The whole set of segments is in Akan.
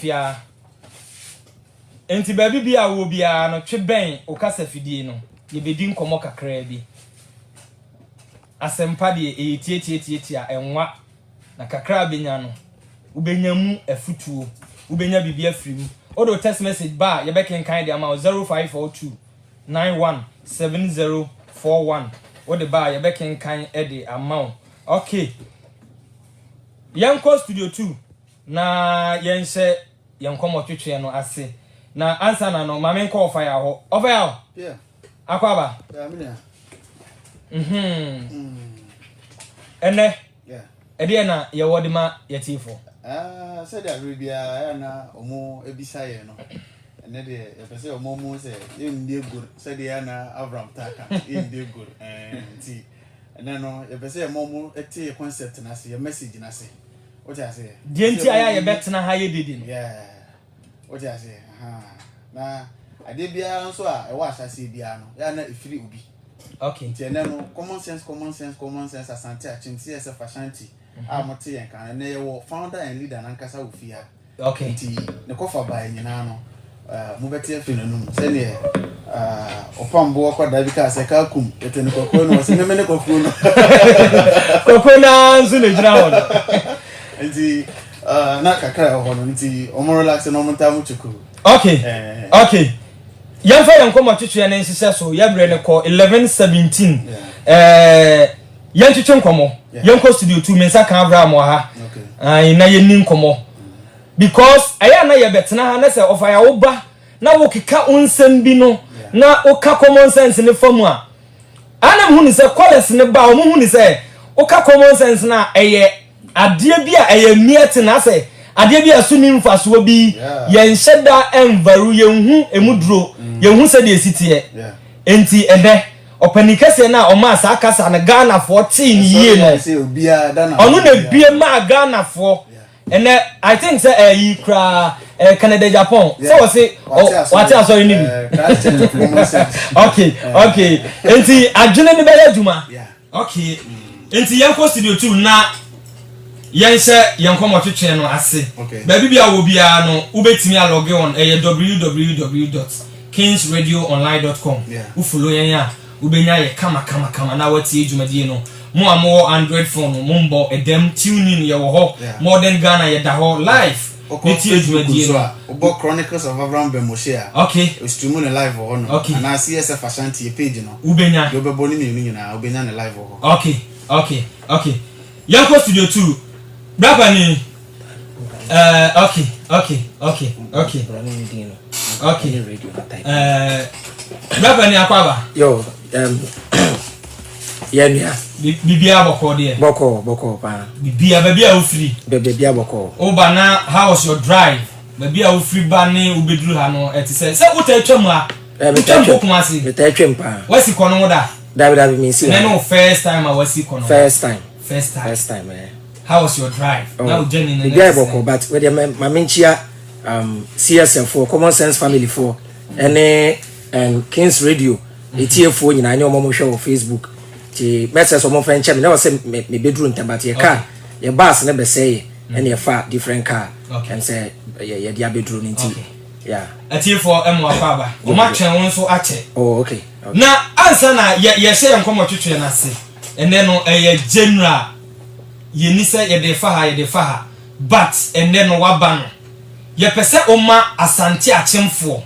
Fia enti baby bia wo bia no twe ben o kasa fidie no ye bedi nkomo kakra bi asempa de etietietieti a enwa na kakra benya no ubenya mu afutuo ubenya bibia afrim odo text message ba ye beken kan de ama 0542 917041 ode ba ye beken kan e de ama okay yanko studio 2 na yense yankomo twetwe no ase na answer na no mame nko ofaya ho ofaya yeah akwaba yeah me ene yeah ede na ye wodima yetifo said Arabia na omo ebisaye no ene de e pese omo mu se ye ndie gur said ya na Abraham Taka ye ndie gur ti ene no e pese omo mu eti concept na se ye message na se what I say die nti aya ye betena ha ye didi yeah what I say na ade bia nso a e wa asase bia no ya na efiri obi okay nti ene no common sense asante achimsi ese fashanti amote yen kan na ye wo founder and leader na nkasa ofia okay nti ne kofa ba nyina no mu beti afinu no se ne opambo kwa davika se ka kum etene kokko no se ne kokko no kokko na nzu ne jira ho nti na kakra ho no nti omo relax no mo ntamu chuku okay okay yamfa yankomo twetwe na nsise so yabre ne ko 1117 yantwetwe nkomo yanko studio 2 mensa kan Abraham ha na yenni nkomo because aya na ye betena ha na se ofaya wo ba na wo keka unsem bi no na wo ka common sense ne famu a anam hu ni se college ne ba wo hu ni se wo ka common sense na eye ade bia eye miete na se ade bia so ni mfaso bi ye nhyeda envaru ye hu emuduro ye hu se de sitie enti ede opanikase na o ma sa kasa na Ghana 14 yie no onu na bie ma Ghana for and I think say you cry Canada Japan so we say what else are you need okay enti adwene ne bele adwuma okay enti yanko studio 2 na yense yanko motwetwe no ase ba bibia wo bia no ubetimi a log on www.kingsradioonline.com u follow yan ya ubenya ye kama na wati edwumadie no mo amo Android phone mo mbo edem tune in ye wo ho modern Ghana ye da ho live eti edwumadie no obo Chronicles of Abraham Bemoshia okay we stream on live ho no na CSF Ashanti ye page no ubenya yo bebo ni nyina ubenya na live ho okay yanko studio 2 braba ni okay braba ni akwaba yo yenya bibia boko de boko pa bibia babia ofiri bibia boko oba na how was your drive babia ofiri ba ni ubeduru ha no etise se utatwam a utatwam kumasi utatwam pa wasi kono da david mi si no first time I wasi kono first time how was your drive now journey na bibia boko but with my menchia CSF for common sense family for any Kings Radio etfo nyina anya omo hwe o Facebook ti message omo fan chem na say me bedroom ntambate car ye bus na be say and ye fa different car and say ye dia bedroom nti yeah etfo emo akaba o ma twen won so ache okay na answer na ye say enkomo twetwe na se ene no ye general ye ni say ye de fa ha but ene no waba no ye pese oma asante achemfo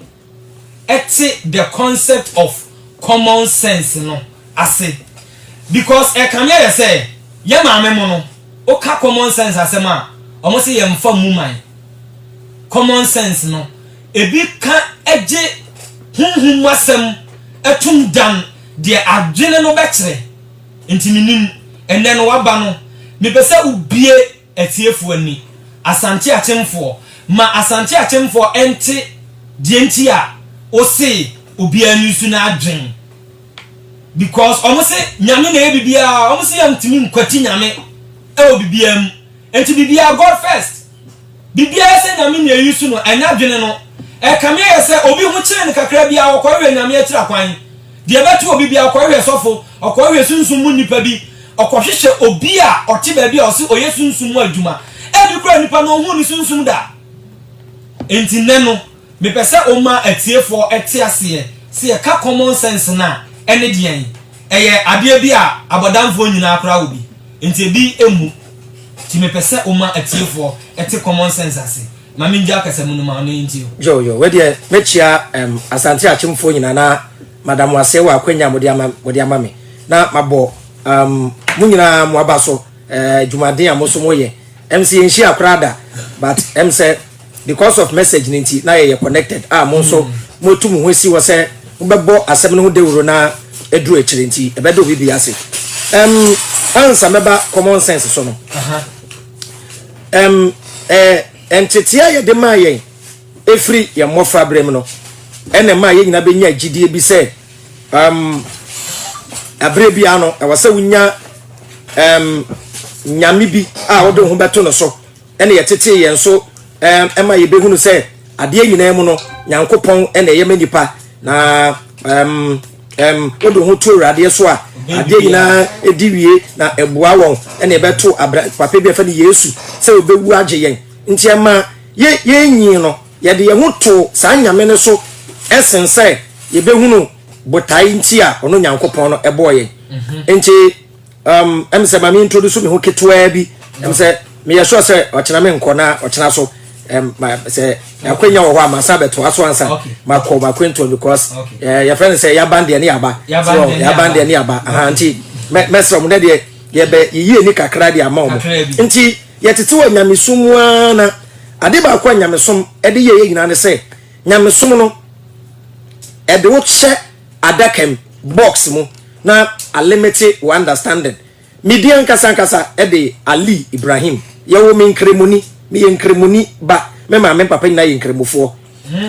the concept of common sense no ase because e kan ye say ye maame mo no o ka common sense asema o mo say ye mfa muman common sense no ebi ka eje hunhun wasem etum dan de adwene no bekere ntiminim enne no waba no me pese ubie etiefu ani asante achemfo ma asante achemfo ente de enti a o say obi anusu na adwen because omo say nyame na ebibia omo say yantimi nkwati nyame e obibiam enti bibia God first bibia say nyame na yusu no anya adwen no e kame ye say obi hu kire ne kakra bia okwawe nyame akira kwan de betu obi bia okwawe sofo okwawe sunsun mu nipa bi okwahwehwe obi a ote ba bia o say oye sunsun mu adwuma e bi kura nipa no hu ni sunsun da enti neno me pese oma atiefo etiase se ye ka common sense na ene dian eye ade bi a abodamfo nyina akra obi enti bi emu ti me pese oma atiefo eti common sense ase ma me nja kasa mu no ma no enti yo we de mechia asante achimfo nyina na madam wasewa akwanya modi ama me na mabo mu nyina mo abaso jumaden amoso moye MC enshi akrada but say because of message ninti na ye connected mo so mo tu mu hosi wo se mbebo asem no de wuro na eduru ekire nti ebedo bibi ase answer meba common sense so no entity aye de ma ye efri ye mofra brem no ene ma ye nyina be nya gidie bi se abre bia no e wase wunya nyame bi a wodo ho beto no so ene ye tete ye nso ema ye behunu se ade nyina mu no nyankopon ene ye manipa na wodo ho to rade so a ade nyina ediwie na eboa won ene beto papa bi afa ni Yesu se obewu age yen nti ema ye nyi no ye de ye ho to sa nyame ne so esense ye behunu botai nti a ono nyankopon no eboye nti em se ma me introduce me ho ketwa bi em se me ye sure se ochena me nkona ochena so se akwenya wo ho amasa beto aso ansa ma kwento because your friend say ya band ne aba so ya band ne aba nti mesra mu de ye be yiye ni kakra de ama mo nti ye tete wa nyamesumu na ade ba kwa nyamesom e de ye nyina ne se nyamesom no e de wo che adakam box mu na a limited understanding midian kasa e de Ali Ibrahim ye wo me nkremuni me ye nkremuni ba me ma me papa na ye nkremofo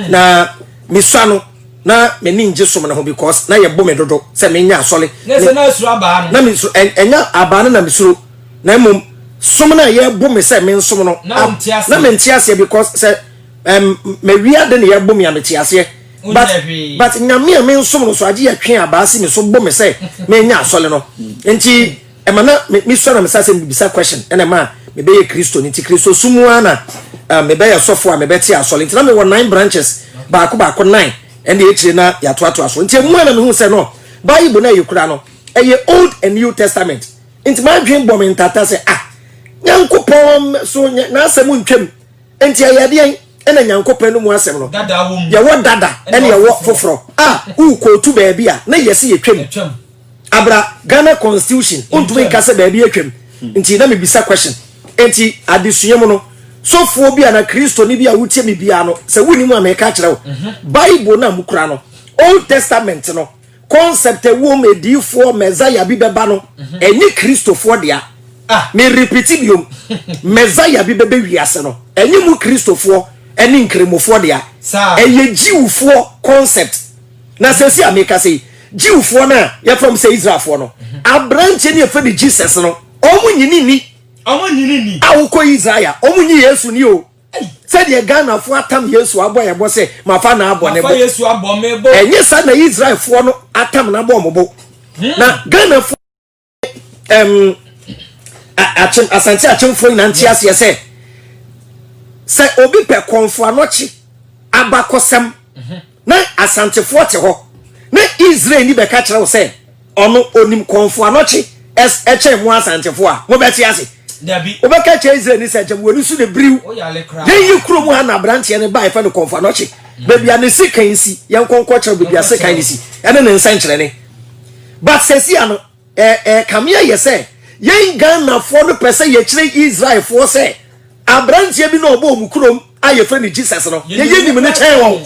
na misano na me ninje som na ho because na ye bo me dodo se me nya asole na se na asuru aba no na me enya aba na misuru na mum som na ye bo me se me nsom no na me ntiase because se me wia de na ye bo me ametiase but nyame me nsom no so age ye twen aba se me so bo me se me nya asole no enti emana me so na me sa se me bisa question ena ma me be ye Kristo nti Kristo sumu ana me be ye sofo a me be ti asole nti na me won 9 branches ba ko 9 ende etire na ya to aso nti mu ana me hu se no Bible na yekura no eye Old and New Testament nti ma dwen bom ntata se nyankopon so na asem ntwam nti ayade ena nyankopon no mu asem no dada wo ye wo dada ene ye wo foforo u ko tu ba bia na yesi yetwam abra Ghana constitution ontumi kase ba bia twam nti na me bisa question enti adesuyem no sofo bia na Kristo ni bia wutie me bia no se wuni mu ameka kire wo Bible na mukura no Old Testament no concept wo medifo Messiah bi beba no eni Kristofo dia me repeat biom Messiah bi beba wiase no eni mu Kristofo eni nkremofo dia eye Jewfo concept na sesi ameka sei Jewfo na ya from say Israelfo no abranche ni efe di Jesus no omunyini ni awuko Israel omunyi Yesu ni o said ye Ghana fo atam Yesu abo ye bo se mafa na abo ne bo Yesu abo me bo enye sa na Israel fo no atam na bo mo na Ghana fo asante achemfo na ntiase ye se obi pe konfo anochi abakosem na asante fo te ho na Israel ni be ka kire wo se ono onim konfo anochi eche mu asante fo a mo be ti ase dabi obeka che Israel ni se jam wonu su de briw ye yi kuro mu ha na branche ne ba ifa no konfo anochi baby anesi kan si yan konko kire baby ase kan si ene ne nsan kire ne but sesi ano kamia ye se ye Ghana fo no pese ye kire Israel fo se abranche bi no obo mu kuro aye fa ni Jesus no ye nim ne chen won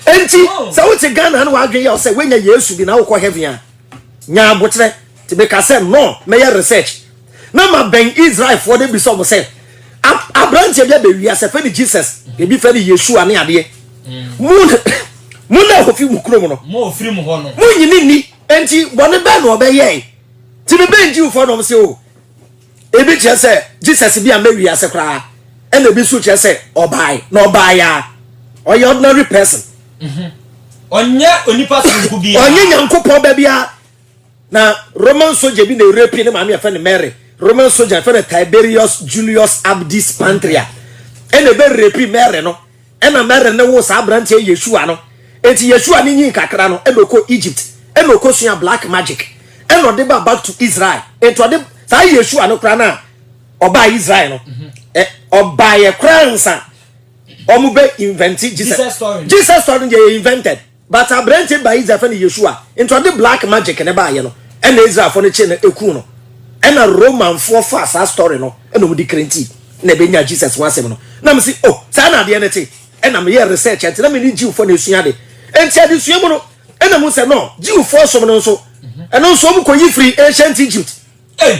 enti sa wuti Ghana no wadwen ya se wenya Yesu bi na wo ko heaven a nya abotre ti be ka se no me ya research na ma ben Israel for de bi so mo se abranche bia be wi ase fa ni Jesus e bi fa ni Yesu ane ade mu na ho fi mu kuro mu no mo ofiri mu ho no mu nyini ni enti bone be no be ye ti be ben jiu for no se o e bi che se Jesus bi a me wi ase kra e na bi su che se obai na obai ya or ordinary person onye onipa sunku bia onye nyankopon ba bia na Roman soldier bi na rape ne maami afa ne Mary Roman soldier afa ne Tiberius Julius Abdis Pantria ene be repi mere no ena mere ne wo sa brante Yeshua no enti Yeshua ni nyin kakra no enoko Egypt enoko sua black magic eno de back to Israel ento de sa Yeshua no kra na oba Israel no oba ye kransa omube invent Jesus story je invented but abrante by Israel for Yeshua ento de black magic ne ba ye no ena Israel for ne che na eku no ena Roman for fast story no eno di krenti na benya Jesus wasem no na me si oh sa na de ne te ena me ye research enti na me ni Jew for na esua de enti ade sua mu no ena mu se no Jew for so no so eno so mu ko yi free ancient Egypt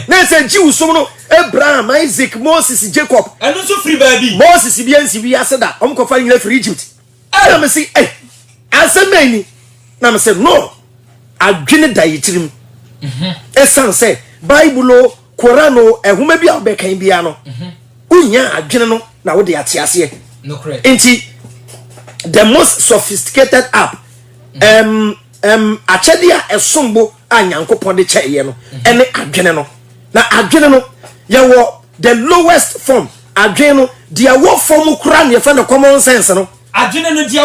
na se Jew so no Abraham Isaac Moses Jacob eno so free baby Moses bi ansi bi aseda om ko fa nyina free Egypt na me si asemani na me se no adwene da yitirim esan se Bible Quran ehuma bi abekan bia no unya adwene no na wo de atiase no correct enti the most sophisticated app achedia esombo anyankopon de cheye no ene adwene no na adwene no ye wo the lowest form adwene no dia wo form kura ne fa na common sense no adwene no dia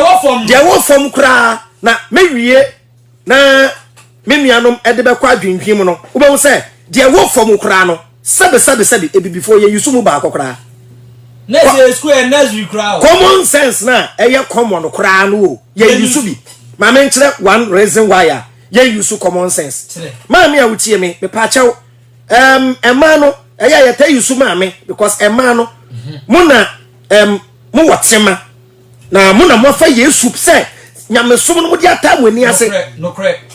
wo form kura na mewie na memianom ede be kwa adwendwim no wo be say dia wo form kura no sabe before ye yusu mu ba akokra next school and next week crowd common sense na eye common kura no ye yusu bi ma me nkyere one reason why ye yusu common sense ma me awutie me pa chew ema no eye ye ta yusu ma me because ema no muna mu wotema na muna mo fa Yesu se nyamesom no mo dia ta mo ni ase no correct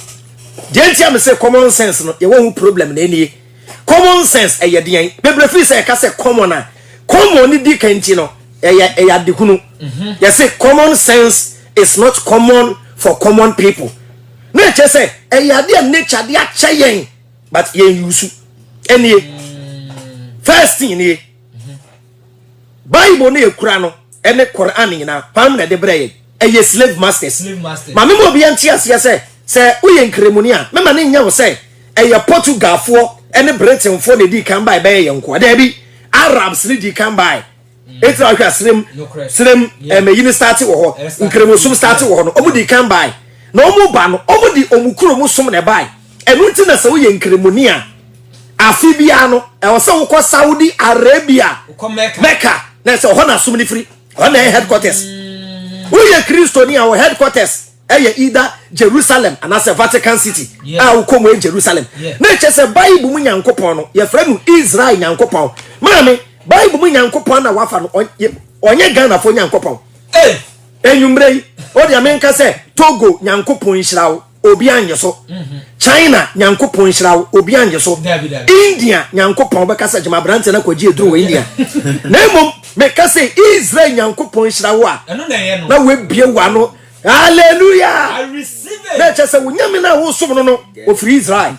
dey am say common sense no ye wo problem na enie common sense eye den bebre fi say ka say common na common ni di kanti no eye adekunu you say common sense is not common for common people nature say eye ade nature de acheyen but ye use enie first thing ni Bible na ekura no ene Quran ni na pam na de breye eye slave masters ma me mo bi antia say uye nkremuni a mema ne nya wo say eye Portugal fo ene Britain fo ne di kan buy be ye nko da bi Arabs ne di kan buy etra hwa srem yini start wo ho nkremosum start wo ho no omu di kan buy na omu ba no omu di omukuro mu som ne buy enu ti na say uye nkremuni a afi bia no e wo say wo ko Saudi Arabia Mecca na say ho na som ni free ho na headquarters uye Kristonia wo headquarters either Jerusalem and as a Vatican City. I come in Jerusalem. Nature say Bible mu nyankopon no ye frɛ Israel nyankopon. Mami Bible mu nyankopon na wafa no onye Ghana fo nyankopon. Enyumbre yi o dia menka say Togo nyankopon hirawo obi anye so. China nyankopon hirawo obi anye so. India nyankopon be kasa jema brante na kwaji eduru wo India. Na emom me kasa Israel nyankopon hirawo a. Na we bie wa no hallelujah. I receive it. Na chese wunyame na wo som no o free Israel.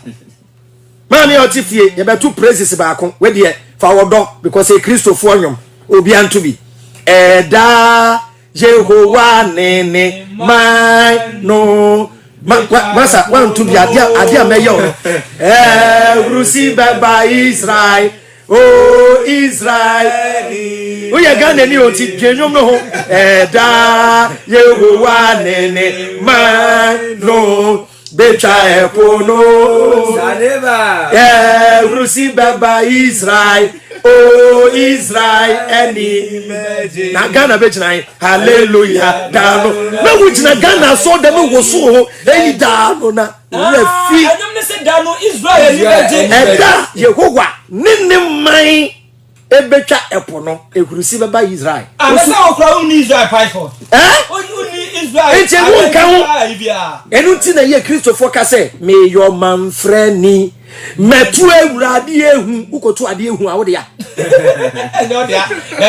Mami otifie ye betu praises baako we de fa wodo because e Christopher onyom obi anto bi. Eda Jehovah nene my no masa wan to bi adia meyo. Receive by Israel. Oh Israel, we are gonna need to genuine no. Da Yehovah nene man no becha epono. Receive by Israel. Oh Israel, any na Ghana becha hallelujah. Dano na which na Ghana so dem wo so any dano na refi. I say dano Israel Eda Yehovah nene man ebecha epono ekurusi baba Israel. Say okra uni Israel fight for. Uni Israel. Enti won kan enu ti na ye Christopher ka say me your man friendly metu ewurade ehu ukotu ade ehu awode ya.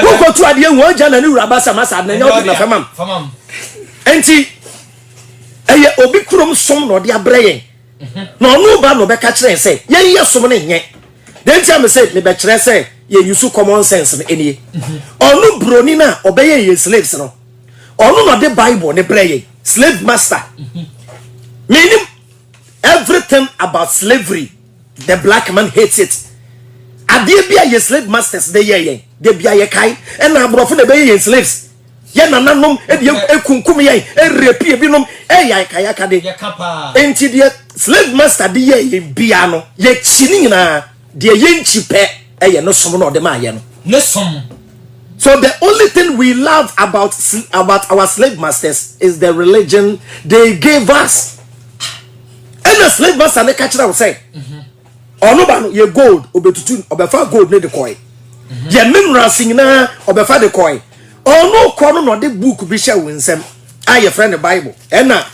Ukotu ade ehu oja na ni uraba samasa na nya odi na famam. Enti eye obi krom som no de abreye. Na onu ba no be ka kire say ye yesom ne nye. Den ti am say me be kire say ye use common sense no enie. Onu broni na obeye ye slaves no. Onu no the Bible ne breye slave master. Meaning everything about slavery the black man hates it. Adie bia ye slave masters de ye de bia ye kai and abrofo na be ye slaves ye nananom e de ekunkum ye e repie binom e ya kaya ka de ye kapa enti de slave master de ye bia no ye chini nyina de ye nchipe e ye no som no de ma ye no ne som. So the only thing we love about our slave masters is the religion they gave us. And the slave master ne catch that say, "Ono ba no ye gold obetutu obefa gold ne de koi. Ye minerals na obefa de koi. Ono ko no de book bi hye winsem. Aye friend the Bible. And na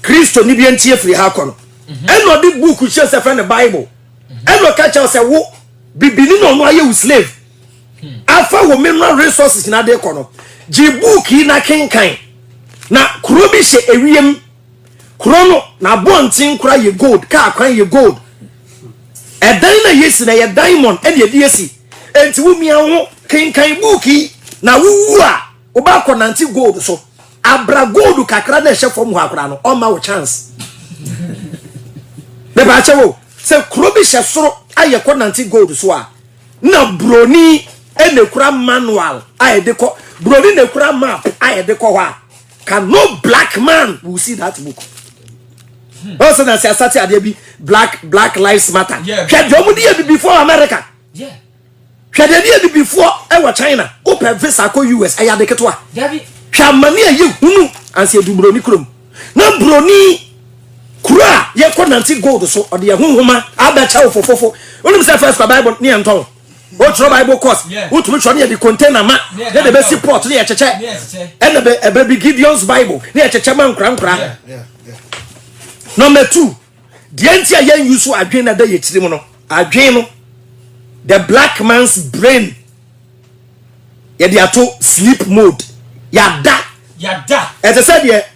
Christo ni bi antie free ha ko no. And no de book hye say friend the Bible. And no catch say wo bibini no no aye slave. Afa wo mineral resources na de kono jibuki na kenkan na kuro bi hye ewiem kuro no na bontin kura ye gold ka kwan ye gold edan na yesi na ye diamond e de yesi enti wo mia ho kenkan buki na wuwu a wo ba ko nanti gold so abra gold kakra na hye fom ho akra no o ma wo chance be ba chewo se kuro bi hye soro aye ko nanti gold so a na broni ene kura manual aye de ko brodi ne kura map aye de ko wa can no black man will see that book. Also na say start ade bi black lives matter. Hwe do mu dey before America. Yeah. Hwe dey before e wa China. Open visa ko US aye de keto a. Dabi. Hwe mani aye hunu anse du broni krom. Na broni kura ye ko nanti gold so ode ye honhoma abacha ofofofo. Onim say first Bible ni enton. What Bible course? What to show the container man? Then the best port near Cheche. And a baby Gideon's Bible near Chechaman Cram. Number 2, the entire young use to again a day again the black man's brain. Yadiato sleep mode. Yada. As I said, yeah,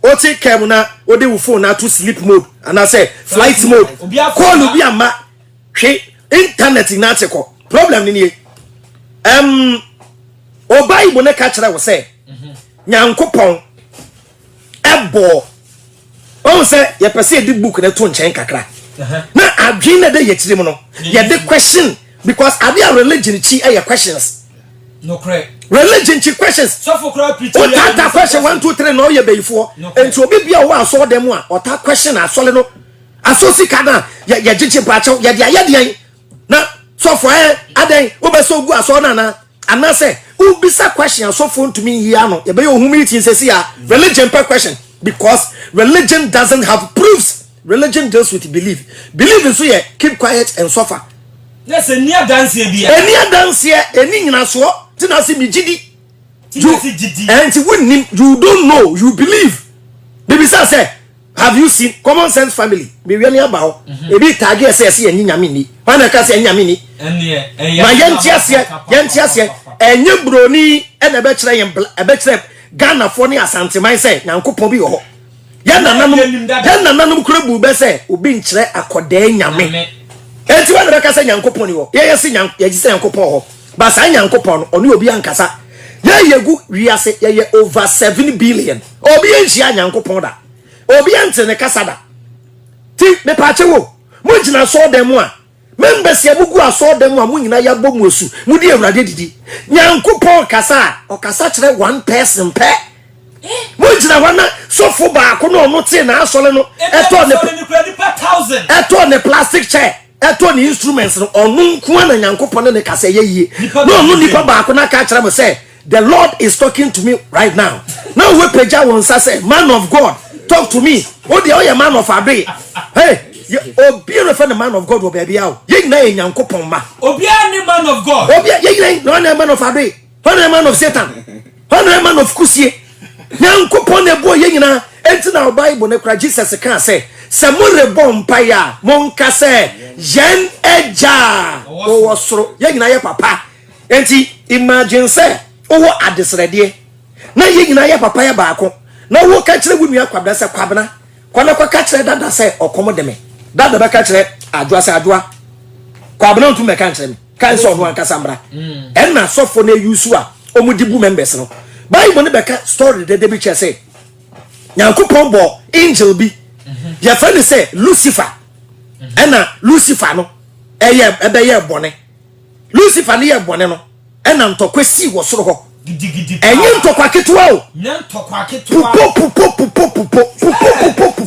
Ote Kamuna, Ode will phone now to sleep mode. And I say flight mode. Call Ubiama. Internet in article. Problem ni o Bible na ka kire wo say Nyankopon ebo o say ye pese di book na to nchen kakra na adwen na de ye kire mu no ye de question because abi religion chi aye questions no correct religion chi questions so for crowd preach o ta question 1 2 3 no ye beyifo enti obi bia wo aso dem a o ta question asole no asosi kana ye giche pacho ye de na so for aden obeso gu aso na anase ubisa question so for to me here no ye be humility say religion per question because religion doesn't have proofs. Religion deals with belief is so ye keep quiet and suffer. Yes, any dance here any nyina so ti na se mi gidi and you don't know you believe baby say have you seen common sense family be really about e bi target say nyame ni wana ka say nyame ni ma yentiase enye broni e na be kire Ghana for ni asante man say Nyankopon bi ho ya nananum kurabu be say obi nkire akoda nyame enti wana be ka say Nyankopon ni ho ye say Nyankopon ho ba say Nyankopon oni obi ankasa ye yegu wiase ye over 7 billion obi enhia Nyankopon da obi ante ne kasada ti me pache wo mo gina so dem a members ya bugu aso dem a mo nyina ya bom osu mo di Awurade didi Nyankopon kasa o kasa kire one person pe mo gina wana so fo ba ko no no ti na asole no eto ne plastic chair eto ne instruments no onu nku na Nyankopon ne kasa ye yie no nipa ba ko na ka kire mo say the Lord is talking to me right now now we peja won say man of God talk to me. Oh, the man of a day. Hey, oh, beautiful man of God will be out. Ye na Nyankopon ma. Obia ni man of God. Obia ye na no man of a day. One man of Satan. One man of Kusie. Nyankopon e bo ye nyina. Enti na Bible ne kra Jesus kan say, "Samure bompa ya, monka say, yen eja." O wosoro. Ye nyina ye papa. Enti imagine say, owo adesrede. Na ye nyina ye papa ya baako. Na wo ka kire wu nua kwabda se kwabna kwana kwa ka kire dada se okomo de me dada ba ka kire adwa se adwa kwabna ntu me ka kire me kan se ono ankasa mbra na sofo na yusu a omudibu members no Bible ne beka story de bi che se Nyankopon bo angel bi ya fa ne se Lucifer na Lucifer no eye bone Lucifer ne ye bone no ena ntokwa si wo soro ho gidi enye ntokwa ketewa o ntokwa ketewa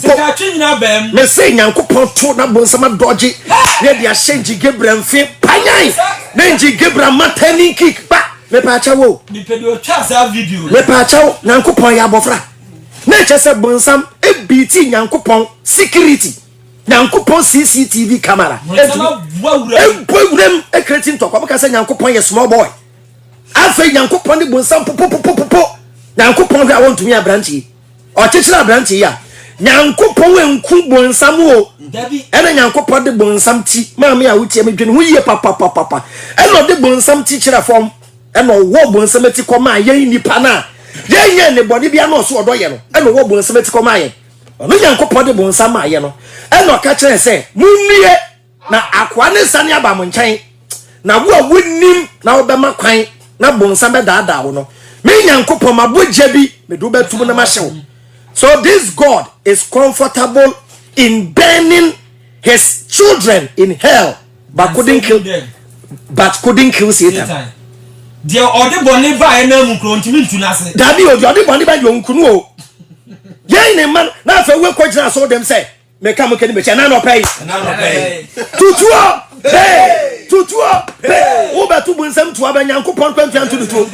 sika twina bam me say Nyankopon to na bonsama doji ne dia shenji Gabriel mfi panyan ne nji Gabriel matani kick ba me pa chawo ni pedo twa sa video me pa chawo Nyankopon ya bofra na chese bonsam ebiti Nyankopon security Nyankopon CCTV camera e creating ntokwa ka say Nyankopon ye small boy afa Nyankopon de bonsam popopopopo Nyankopon ga want to me abranchi o chichira abranchi ya Nyankopon wenku bonsam o dabi ena Nyankopon de bonsam ti maame a wutie me dwene hu ye papa ena de bonsam ti chira form ena wo bonsam ti koma yen nipa na yen ne body bia no so odo ye no ena wo bonsam ti koma yen ono Nyankopon de bonsam aye no ena ka kire se munnie na akwa ne sane aba mo nkyɛn na wo a wonnim na wo be makwan na bonsam be daada wo no me Nyankopon mabogya bi me do betum na mahyew. So this God is comfortable in burning his children in hell, but couldn't kill Satan. Dia ode boni ba na mu kro ntimi ntunase. Dabi ode boni ba yonkunu o. Yen ne man na fa we kwagina so dem say me kam ke ni be na no pay. Tutuo. Hey! Tutuo. Hey! O ba tu bonsam tu aba Nyankopon kwamfian tu tutuo.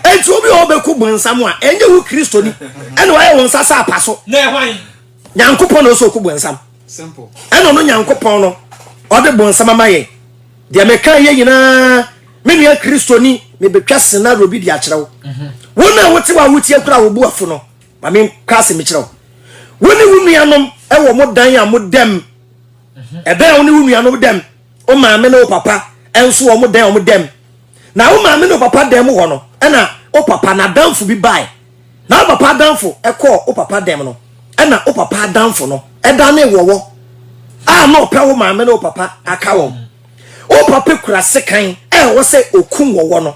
Enti obi o be ku bonsam a enye hu Kristo ni. Ene wa ye won sasa apaso. Na hwan? Nyankopon no so ku bonsam. Simple. Eno no Nyankopon no o de bonsam amaye. De me kan ye nyina me nua Kristo ni me betwa sena robi di akyerew. Wona wote wa wotie kura wo bu afo no. Ma me kase me kyerew. Woni wunuanom e wo mo dan a mo dem ebe oni wunu no dem o maame no papa enso wo mo dem o mo dem na o maame no papa dem ho no na o papa na danfo bi bai na o papa danfo e ko o papa dem no na o papa danfo no e da na ewowo no pe wo maame no papa aka wo o papa kura sekan wo se okun wo no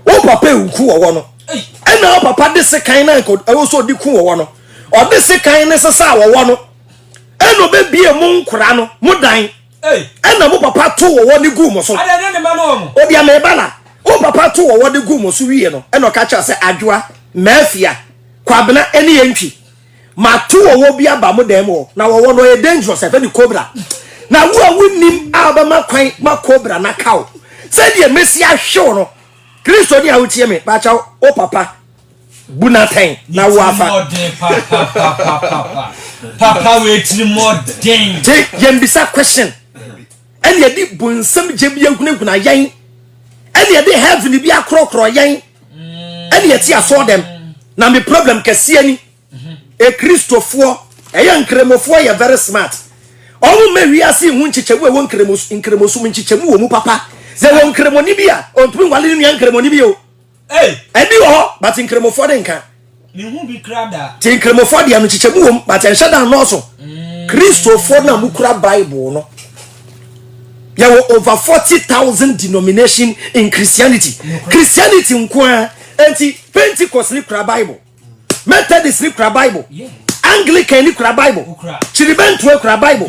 o papa eku wo no na o papa de sekan na ko wo so di kun wo no o de sekan ne sesa wo no eno be bie mu nkura no mu dan ena mu papa to wo ni gu mo so ada ne ma no obi ameba na o papa to wo ni gu mo so wiye no eno ka cha se adwoa mafia kwabena ene yentwi ma to wo bi aba mu dan mo na wo no e dangerous e ni cobra na wo a wonim aba makwan ma cobra na kaw se die mesi ahwe no Kristo ni a wotie me ba cha o papa bunatan na wo afa papa wait more ding take yembisa question and ye di bonsam jebi yankuna yan and ye di heaven bi akrokro yan and ye ti aso dem na me problem kase ani e Kristofo e yan kremofo ye very smart omu mewi ase hu nchichemu e won kremosum nchichemu wo mu papa ze won kremoni bia ontumi wale ni yan kremoni bia o ebi wo but kremofo de nka ni hu bi krada tin kremofo de anu chichemu wo but en shada no so Kristofo na mu kura Bible no there were over 40,000 denomination in Christianity. Christianity nkwa anti Pentecost ni kura Bible, Methodist ni kura Bible, Anglican ni kura Bible, Chiribentu kura Bible,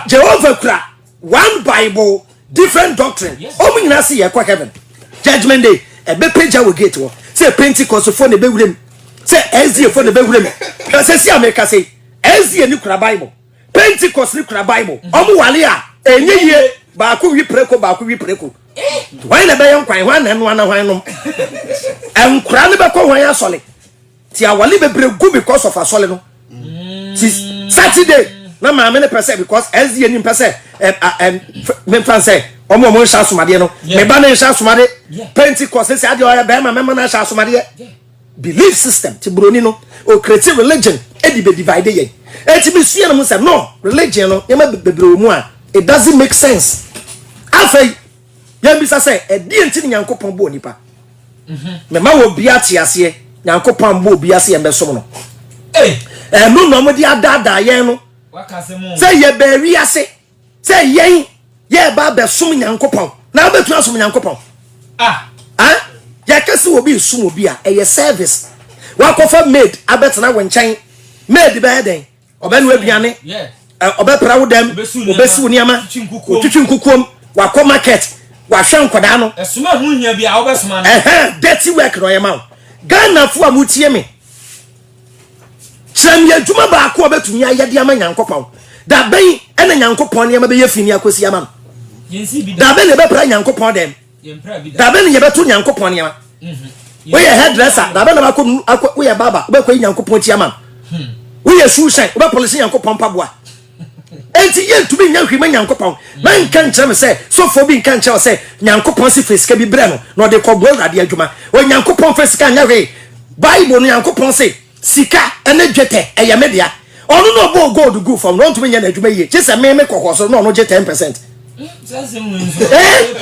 Jehovah kura one Bible, different doctrine. Omu nyina se ye kwa heaven. Judgment day e be page we gate wo. Say Pentecost for ne be wurem. Say SDA for ne be wurem. Say si America say SDA ni kura Bible, Pentecost ni kura Bible. Omu wale a enye ye ba ko wi preko why na be yan kwan hwan na no ana hwan no enkura ne be ko hwan asole ti awale be bregu because of asole no Saturday na ma me ne pese because SDA ni pese me fan say omo sha asomade no me ba na sha asomade Pentecost say ade oya be ma me na sha asomade belief system ti broni no o create religion e di be divide yen e ti be sua no mo say no religion no e ma bebre mu a it doesn't make sense. Afei, yambisa say e di enti Nyankopon bo nipa. Me ma wo bia te ase, Nyankopon bo bia se embesom no. No no mo di adada yen no. Wakase mo. Say ye ba wi ase. Say yen ye ba besom Nyankopon. Na betu asom Nyankopon. Ya kase obi sum obi a eye service. Wa kofa maid abetena wo nkyɛn. Maid be den. Obenu aduane. Obepra wo dem, obesi wo niama, otwitwi nkukuom, wa ko market, wa hwe nkoda no esuma hu hia bia obesuma no dirty work no yema Ghana fu amutie me kyerem ye adwuma ba ko obetumi ayade ama Nyankopon da ben ene Nyankopon ne ma be yefini akosi ama yensi bi da ben ne be pra Nyankopon dem yempra bi da ben ne be to Nyankopon ne ma we ye hairdresser da ben na ko we ye baba we ko Nyankopon ti ama we ye shoe shine we police Nyankopon paboa enti ye tumi nya hwima Nyankopon man kan kyerem se so fo bi kan kyerem se Nyankopon si fesika bi bre no de ko bro rade adwuma o Nyankopon fesika nya hwe Bible no Nyankopon se sika ene dwete eye media onu no bo gold go from no tumi nya na adwuma ye chese me kokoso no je 10%.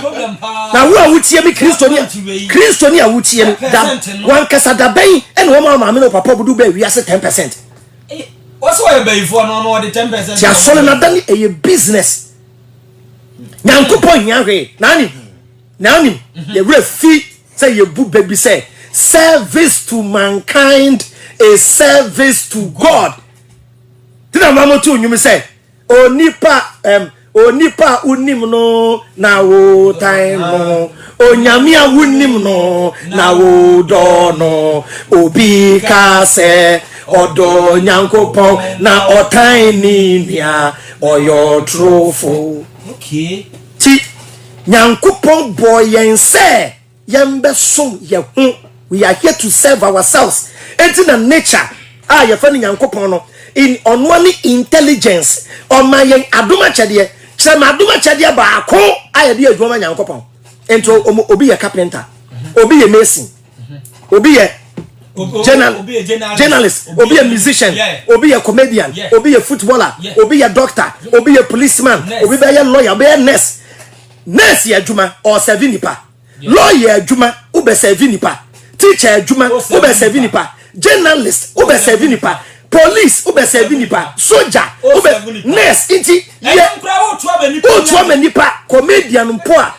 problem pa na wo wutie mi Kristonia wutie mi da wan kasa da ben ene wo ma me no papa budu ba wi ase 10%. What's why you pay for no the 10%? Ti asole na dan e business. Nyankopon hia hwe nani ye refi say ye bu baby say service to mankind is service to God. Tina mama tu nyum say onipa unim no na wo time no onyamia wunim no na wo do no obi ka se odo Nyankopon na otani nia oyo trofo. Okay. Ti Nyankopon boy yen say yembe som ye hu we are here to serve ourselves. Enti na nature ye fa Nyankopon no in onwani intelligence o ma yen adoma chede se ma adoma chede ba ko aye de adwuma Nyankopon. Enti obi ye carpenter, obi ye mason, obi ye journalist, obi a musician, obi a comedian, obi a footballer, obi a doctor, obi a policeman, obi a lawyer, obi a nurse ya juma or sevinipa, lawyer juma ube sevinipa, teacher juma ube sevinipa, journalist ube sevinipa, police ube sevinipa, soldier ube nurse inti ye nipa comedian mpoa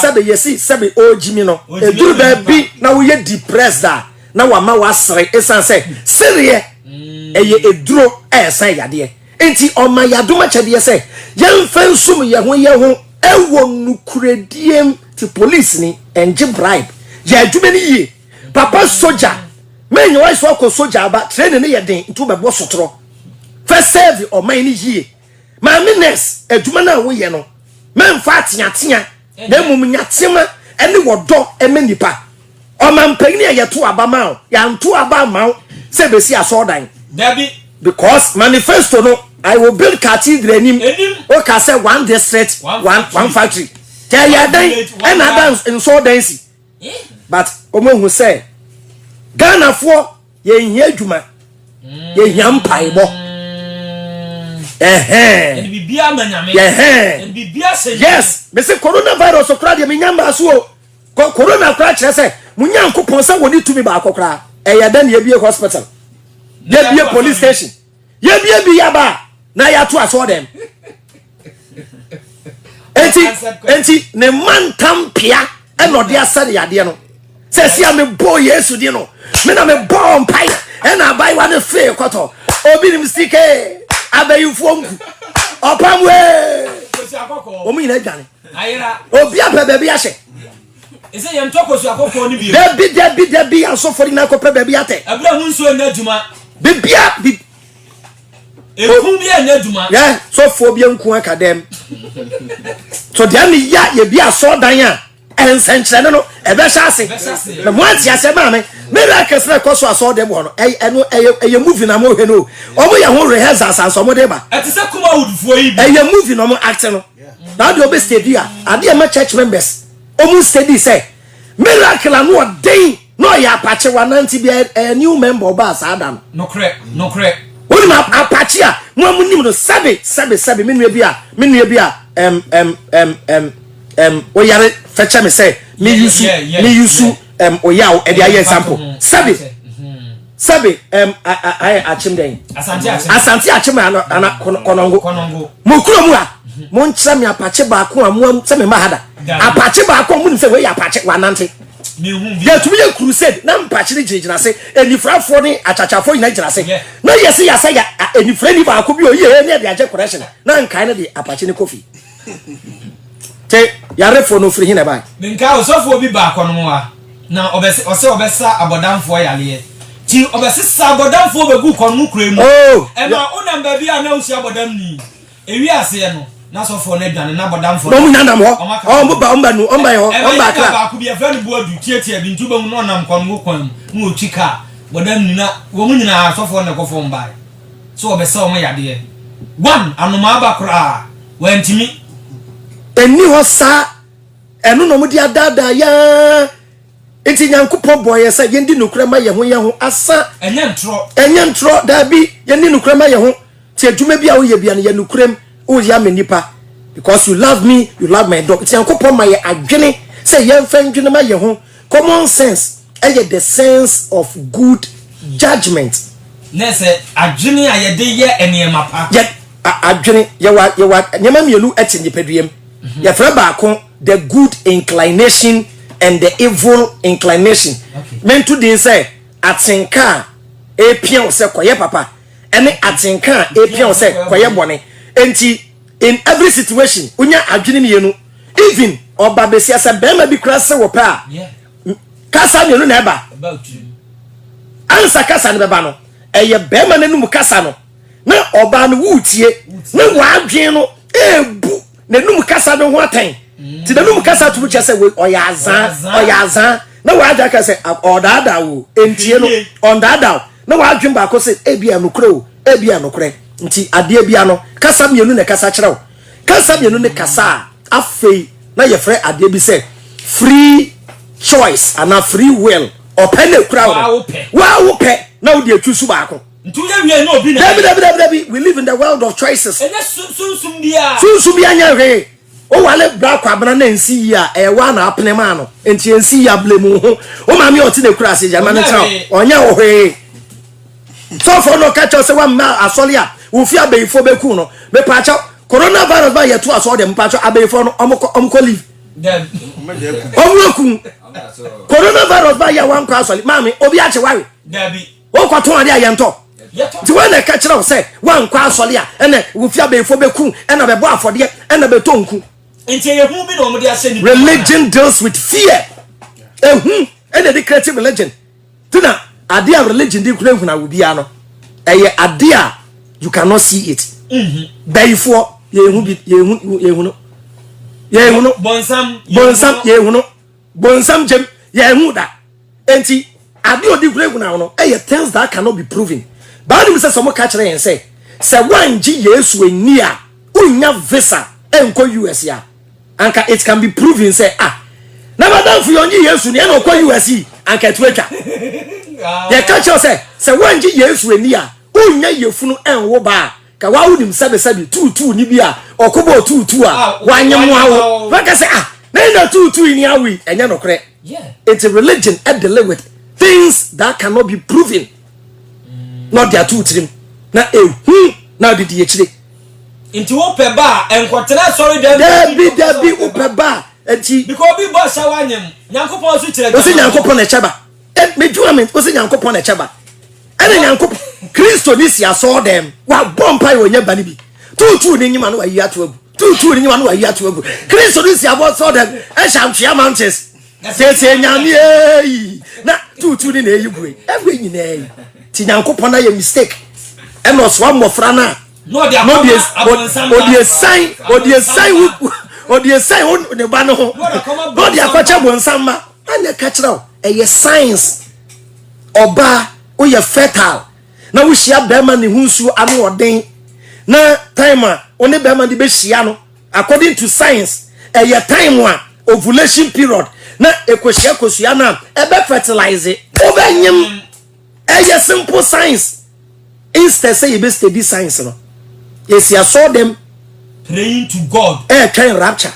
sebe yesi sebe ojimi no eduru ba bi na wo ye depressed na wa ma wasre esan se serie eye eduro esan yade enti o ma yadoma chede se yemfensum ye ho ewo nukurediem ti police ni enje bribe ye adwuma ni ye papa soldier menye wa so ko soldier ba train ni ye den ntu be bo sotro first serve o man ni ye ma mines adwuma na wo ye no memfa atia na mum nyatima ene wodo emenipa o man pagni ye to abama o ya nto abama se be si asodan Dabi because manifesto no I will build cathedral enim o ka say one district one factory tell ya dan and dance in so dance but omo say Ghana for ye hia adwuma ye hia mpaibo bibia manyame bibia se yes me say coronavirus okra de me nyamba so o corona kra kire say Munyankopon say woni tumi ba akokra ya dan ye bie hospital ye bie police station ye bie bi yaba na ya to aso dem enti ne man tampia e no de asare yade no say sia me boy Yesu di no me na me bomb pai e na bai wa ne fe koto obi ni mistake abayufo nku opamwe omu ina dwane ayira obi apebe bi ahye ese ye ntoko su akoko ni bi debi asofori na ko pebe bi ate abra hu nso na adwuma bibia bi ekun bi anya adwuma yeah so fo bi nku akadem so dia ni ya ye bi aso dan a ensenkyere no ebe hyase na mo atia se ma me miracles na ko so aso dem ho no eye movie na mo hwe no omo ye ho rehearsal sanso mo de ba etise kuma wudufo yi bi eye movie no mo act no na de obe steady a ade ma church members omo steady say miracle no dey no ya apache wananti bi a new member oba asada no correct oni ma apache a mo amunim no sabe menu bi a oyare fecha me say me yusu oyaw e dey example sabe achim den asante achim ana konongo mo kuro mu a mo nkyere me apache ba ko amu se me mahada apache ba ko mu se we ya apache wanante ya tumi ye crusade na mpache ni jina se enifrafo ni achachafo ina jina se na yesi ya say enifre ni ba ko bi oye ne de aje correction na nkai ne de apache ni kofi te yare for no free hin e bai Minka osofo bi ba kono wa na obesa abodamfo yale ti obesisa abodamfo begu kono kure mu e ma unam ba bia na usi abodam ni ewi ase no na sofo na dwane na abodamfo no mu nandam ho o ba nu o ba ho o ba kra ba ku bia fa ni boadu tietie bi ntuba mu no nam kono kwan mu otwika bodam ni na wo mu nyina sofo na kofo mbai so obesa o mo yade one anoma ba kra wantimi eni ho sa eno no mu dia dada ya enti nyankopon boye sa yendi nokura ma ye ho asa enye ntro da bi yendi nokura ma ye ho ti adwuma bi a wo ye bia ne ye nokuram wo ya me nipa because you love me you love my dog ti nyankopon ma ye adwene say ye mfa ndwene ma ye ho common sense the sense of good judgment nese adwene a ye de ye eniema pa ye adwene ye wa nyama mielu eti nipaduem ye fra ba ko the good inclination and the evil inclination. Men to dey say atinka e pian se koye papa ene atinka e pian se koye bone enti in every situation unya adwene mienu even oba besia se bema bi kra se wo pa kasa mienu na eba ansa kasa ne beba no eye bema nanum kasa no na oba no wutie na wa adwen no ebu nanum kasa no ho atan ti nanum kasa tu che se oyazan na wa adwa ka se odada wo entie no ondada na wa adwen ba ko se ebia no kro ebia no kre nti ade ebia no kasa mienu ne kasa kire wo kasa mienu ne kasa afei na ye frɛ ade bi se free choice and a free will open a crowd wa wo pe na wo de atusu ba ko ntuya wie na obi na David, we live in the world of choices ene sunsum bia anya hwe o wale bra kwabana na nsi ya e wa na apene ma no enti nsi ya blemu ho o ma mi oti na kura se jama ne tra onya wo hwe so for no catch us one ma asole a wo fi abeyifo beku no me pa cha coronavirus ba ye to aso dem pa cha abeyifo no omko live dem omwoku coronavirus ba ya wan kwa asole mami obi a che wawe dabi o kwato ade ayento ti wana ka kira wo se wan kwa asole a ene wo fi abeyifo beku ena bebo afode ena betonku religion deals with fear. And the creative religion. Tuna idea religion di kure huna ubia no. Idea you cannot see it. Therefore ye bonsam jem ye hu da. Enti idea di kure huna no things that cannot be proven. But we say some catch and say wanji Yesu eni a unya visa enko US ya. Anka it can be proven say na madam for yonji Yesu ne na okwa US anka twetwa ye catch us say wanji Yesu eni a unya yefunu enwo ba ka wa wunim sabe tutu ni bia okobo tutu a wanyemu awo waka say na tutu ni awi enya no kre it's a religion at the limit things that cannot be proven not their two trim na na did ye chire into open bar and quatera sorry there be open bar enti because be boss awanyem nyankopon so chire o se nyankopon na chaba mejuament o se nyankopon na chaba ene nyankopon Kristo ni sia so dem wa bompa yo nya bani bi tutu ni nyima no wa yi ato agu tutu ni nyima no wa yi ato agu Kristo ni sia bo so dem e shamtwea mountains se nyame yi na tutu ni na eyigwe every nyina yi ti nyankopon na ye mistake eno so amofra na no dia sign ne ba no ho no dia kwacha bonsamba anya kachira e science oba o ye fertile na wo hia bema ne hunsu anu oden na time a one bema de be hia no according to science e time a ovulation period na ekohia kosua na e be fertilize obanyem e simple science instead say you be study science no yes I saw them praying to God kind rapture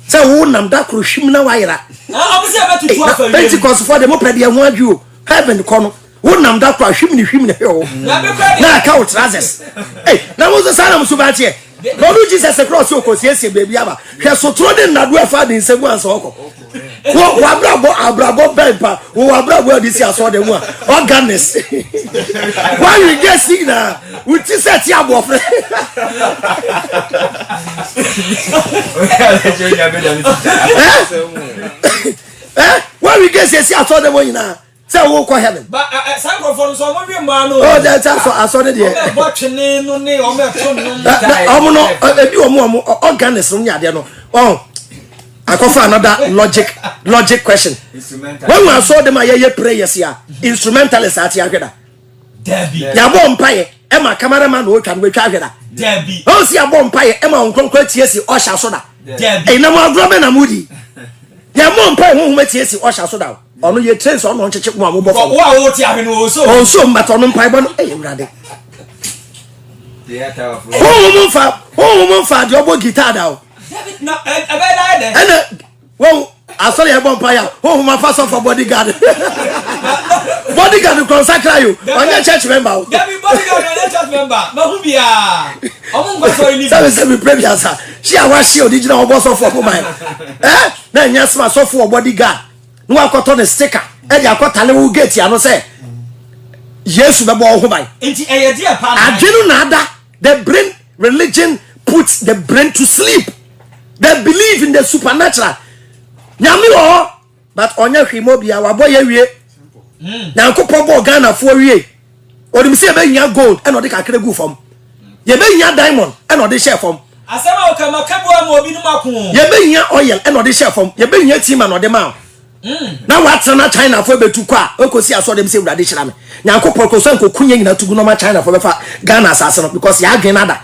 say wo nam da kro hwim na wayera obese about to afa Pentecost for them pray dey ho adwo heaven ko wo nam da kro hwim ne he o na ka o trousers na mo so sana mo so ba tie no do Jesus cross so ko siesie baby aba hwe so tro de nado afa de nsemu anso oko wo abrabo bempa wo abrabo de si aso de mu a organis why you get signal with set ya bofre why we get si aso de mu ina say wo ko heaven but some of so mo bi ma no oh that's aso de de bo twene no ne o me to no no ebi omo organis no nya de no oh I go for another logic question. When we saw them a prayers here, instrumentalists at Yagada. Debbie. Yabon Paye, Emma cameraman who can wait Yagada. Debbie. Oh, see a bomb Paye, Emma on concrete yes, Osha Soda. Debbie. A number of Robin and Moody. Yamon Paye who met yes, Osha Soda. On your trains on check one mobile. What you have also. Also, Maton Pybon, eh, Raddy. Oh, woman, fat your guitar now. No, and well, I saw you vampire. Oh, my pastor for bodyguard. Bodyguard will consacrate you. On your church member. Debbie bodyguard on your church member. No, who be so we pray sir. She a wash you original boss of for mine. Then yes, my so for bodyguard. No, I got on a sticker. And you got tale who get you. I no say. Yes, we boy who buy. Inti a dear partner. I didn't nada. The brain religion puts the brain to sleep. They believe in the supernatural. Nyami but onya hwimobia wabo ye wie. Na nkopobo Ghana fo wie. Odim se be nya gold e no de kakra gu fam. Ye be nya diamond e no de share fam. Asema o kama kabo am obi no makun. Ye be nya oil e no de share fam. Ye be nya tima no de ma. Na watsana China fo betu kwa ekosi aso dem se urade hira me. Nya nkopo ko so nkokunya nyina tugu no ma China fo be fa Ghana asase no because ya gen nada.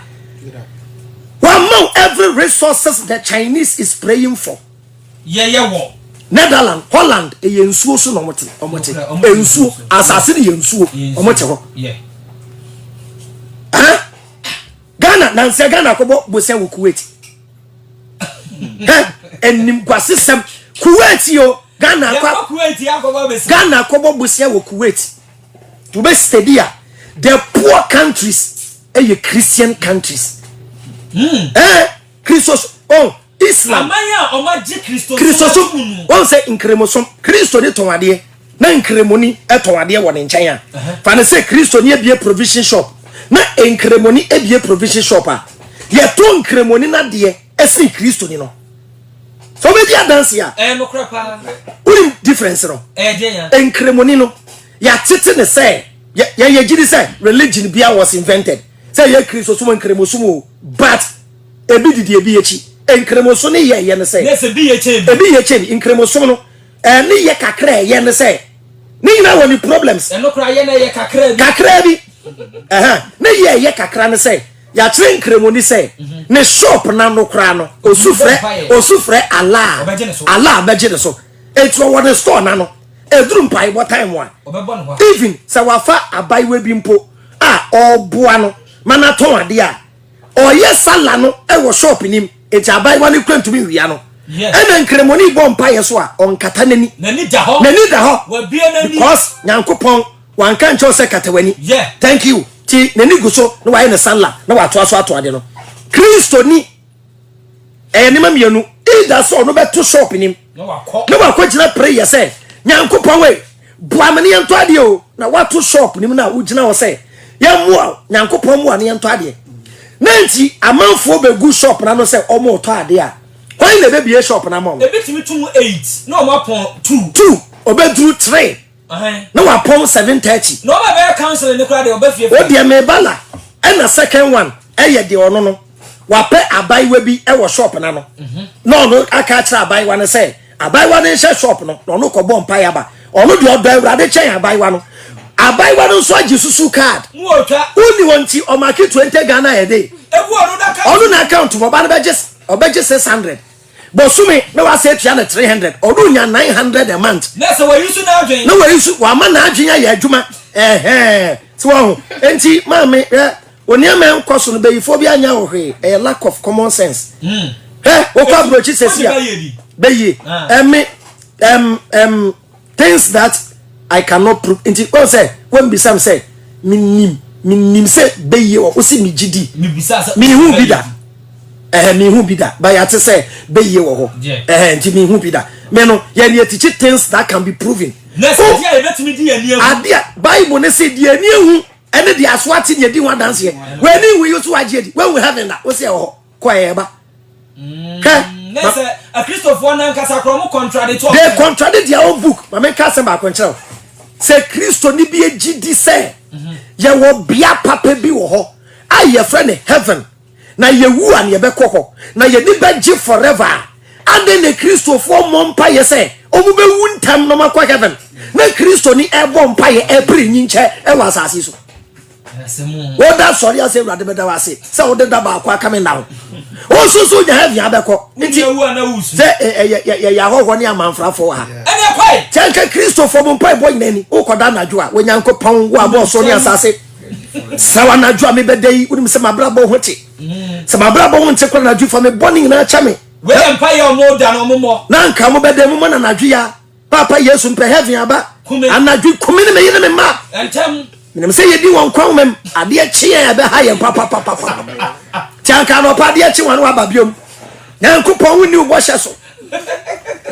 Among every resources the Chinese is praying for. Yeah, wo. Netherlands, Holland, a yensuo so no mote. Ensuo, asase ni yensuo. Omote ho. Yeah. Ghana, nanse Ghana kobo bose wo Kuwait. Enim kwase sem Kuwait yo, Ghana kwa Kuwait ya kobo bese. Ghana kobo bose wo Kuwait. To be steady, the poor countries are Christian countries. Christos Islam amanya omaje Christos won say incremosom Christo de tonade na incremoni etonade wo ne nchen a fa ne say Christo ne ebie provision shop na incremoni ebie provision shop a ye to incremoni na de esi Christo ni no so be dia dance ya no krapa uri difference no de ya incremoni no ya tete ne say ye gidi say religion bia was invented say ye Christo so incremosum but ebi didi ebi echi enkremoso ne ye ne say yes ebi echi enkremoso no ne ye kakra ye ne say ni nyina woni problems no kra ye na ye kakra bi ne ye kakra ne say ya tre enkremoni say ne shop na no kra no osufre Allah beje ne so etu wo ne store na no eduru mpai bo time one even say wafa abaiwe bi mpo oboa no mana ton ade a oye sala no e wo shop nim eti abai wani kwantumi wia no ena nkremoni bo mpa yeso a onkata nani da ho wa bia nani because nyankopon wanka ncho se katawani thank you ti nani guso no wa ye ne sala na wa to aso ade no Kristo ni enima mienu ida so no beto shop nim na wa ko gina prayer say nyankopon we buamani ento ade o na wa to shop nim na wo gina wo say ya mu nyankopon mu ane ento ade nanti amanfo be gu shop na no say omo to ade a why le be shop na mom e bitimi 28 no mo pon 2 obedru 3 no wa pon 7:30 no ba be cancel ne kra de obafie o de me bala and the second one eye de ono no wa pe abaiwa bi e wo shop na no no aka kira abaiwa ne say abaiwa ne she shop no no ko bom pa ya ba ono de odo awurade chen abaiwa no abaiwa no so agisusu card muotwa uni wonti o market 20 Ghana a day ebu onu na account mo ba na be 600 but sumi na wa say 300 onu nya 900 a month na say we use na adwen na we use wa ma na adwen ya adwuma so ho enti mama oni ama nkoso no be yifo bi anya wo hwe lack of common sense wo kwa brochi sesia be yi things that I cannot prove. Inti o say when be some say minim say be ye o si mi gidi. Mi bisa mi hu bida. me hu bi da ba ya te say be ye wo ho nti me hu bi da me no ye ne teach things that can be proven na say dia e betimi di ani ehu adia Bible ne say di ani ehu ene di aswati ne di wan dance ye we ni we use waje di when we heaven that we say ho kwa ye ba a Christopher na nkasa kromo contradict they contradict their own book ma me ka say ba konchero say Christo ni bi egidi say ye wo bia papa bi wo ho aye friend heaven na ye wu an ye be kokko na ye ni be gi forever and then the Christo for mompa ye say omu be wu ntam no makwa heaven na Christo ni e bompa ye e pri nyinche e wasase so what that sorry I say rather better was say so the daba kwa coming down also so you have ya be ko nti say ya ho ni amanfra fo ha ene kwai tanka Christo for mompa boy nani o koda najo a wenyankopon wo abo so ni asase sawa najo me bedai unim se mabrabo hote se mabrabo honte kwa najo for me boni na cha me we empire omo da no mo na nka mo bedai mo na najo ya papa Yesu mpe heaven aba anajo kumi me yene me ma entem minem say yedi won kwan mem ade achi ya be ha ye papa tanka no pa ade achi wan wa babiom nyankopon woni ubo hye so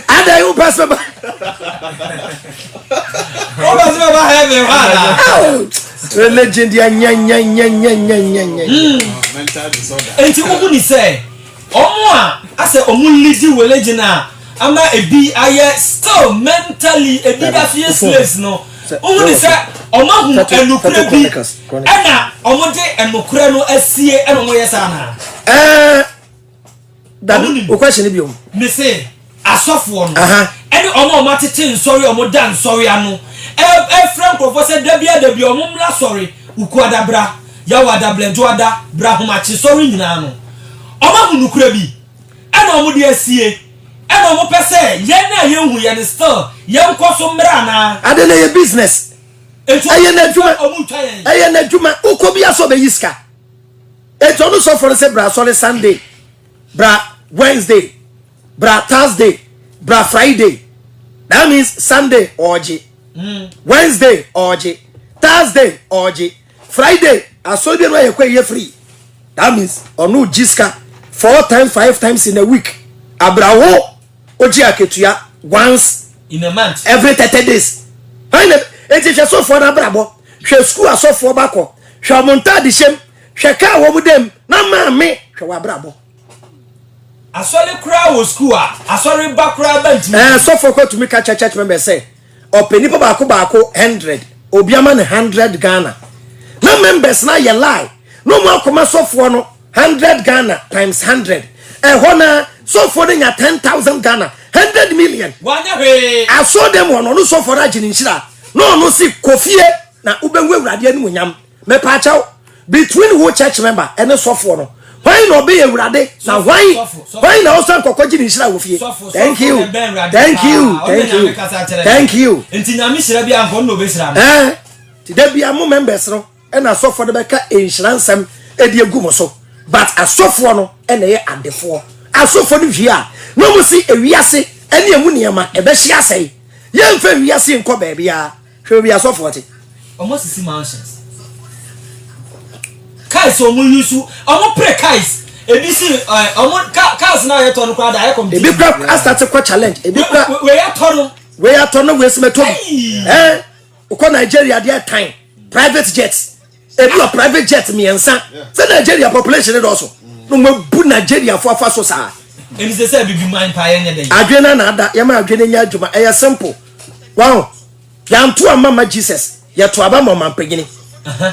ada you pass ba o ba se ba heaven ha religion dia nya mental disorder enti obu ni say omo a ase omu lead religion a ama ebi aye still mentally ebi da so yes no omu ni say omo hu enukure bi ana omo de enukure no asie eno mo yesa na that o question bi o me say asofo no ene omo matete nsori omo dan nsori anu friend professor dabi omo mla sorry uku adabra ya wadablenjo ada bra homachi sorry nyina no omo hu nukure bi ene omo de asie ene omo pese ye na ye hu ye ne still ye nkoso mra na ade na ye business aye na djuma ukobi aso be yiska eto no so for say bra so Sunday bra Wednesday bra Thursday bra Friday that means Sunday orji Wednesday orji Thursday orji Friday aso bi no ye kwa ye free that means onu jiska 4 times 5 times in a week abrawo oji aketua once in a month every 30 days eti hwe so for na brabo hwe school asofo bako hwe monta de shem hwe ka wo mudem na ma me hwe wa brabo asole kura wo school a asore bakura banti so for ko to me ka church member say openi pa bako 100 obiama ne 100 Ghana na members na ye lie no mo akoma sofo no 100 Ghana times 100 hona sofo de nya 10,000 Ghana 100 million wanya he aso dem wono no sofo na gini nshira no si kofie na ubengu ewurade anu nyam me pa chaw between who church member and sofo no why no be ewurade na why na osan kokoji ni shira wo fie thank you enti nyame shira bia anko no be shira ti da bia mo members no e na sofo de beka insurance e de egu mo so but asofo no e na ye adefo asofo no hia no mo si ewiase ene emu niema e be hia sei ye mfa wiase nko ba bia hwe bia asofo te almost see mansions kais omo yusu omo pre kais ebi si omo kais na ye to no kwa da ye come ebi kwa start kwa challenge ebi kwa we ya to no we smeto uko Nigeria there time private jets ebi o private jet miensa say Nigeria population do so no mabu Nigeria fo afa so sa eni se bibi man pa ye nyede adwena na ada ye ma adwena nya adwuma e simple wow ya nto amama Jesus ye to aba mama mpagini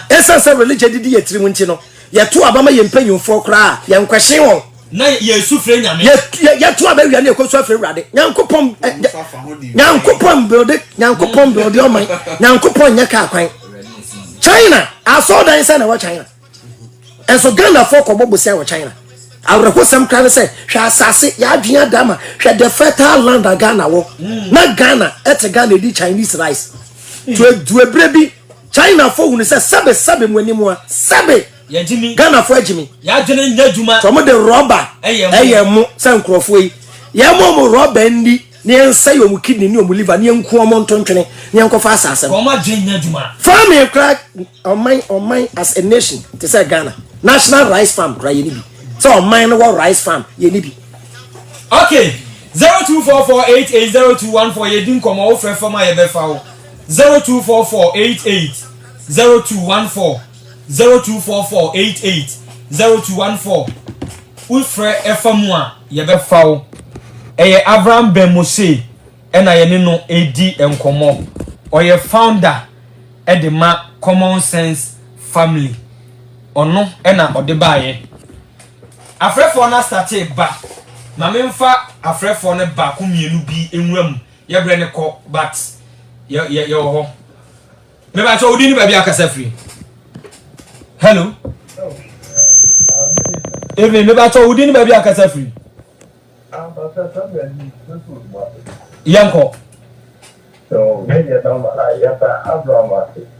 esa se religion didi ye tiri nti no ye to aba ma ye mpanyumfo kra ye nkwehye won na ye sufre nyame ye to aba wiane ko sufre wrade nyankopom build o man nyankopom nya ka kwan China aso dan se na wa China enso Ghana for ko bobo se wa China awreko sam kra se hwa asase ya adwea dama hwa the fertile land Ghana wo na Ghana et Ghana di Chinese rice to ebrebi China for hu se sabe mwanimu a sabe ya jimi Ghana for jimi ya dwene nya dwuma to mo de rubber eyemu se nkrofo yi ya mo rubber ndi ne ensa yo mu kidney ni o mu liver ne enku o mo ntontwene ne enkofa asase ko ma dwen nya dwuma farm crack on my as a nation to say Ghana national rice farm cry ni bi So mine no rice farm ye ni bi. Okay. 0244880214 ye din komo wo frɛ fam a ye bɛfa wo. 0244880214 0244880214 wo frɛ fam a ye bɛfa wo. Eye Abraham Bemose ɛna ye ne no edi enkomo. Oye founder edema Common Sense Family. Ono ɛna ɔde baaye. Afrefo na starte ba. Na memfa afrefo ne ba ko mienu bi enwam. Ye bre ne kɔ but ye ho. Me ba cho odi ni ba bi akasa free. Hello. Even me ba cho odi ni ba bi akasa free. Yanko. So maybe I don't know. I have to Abraham.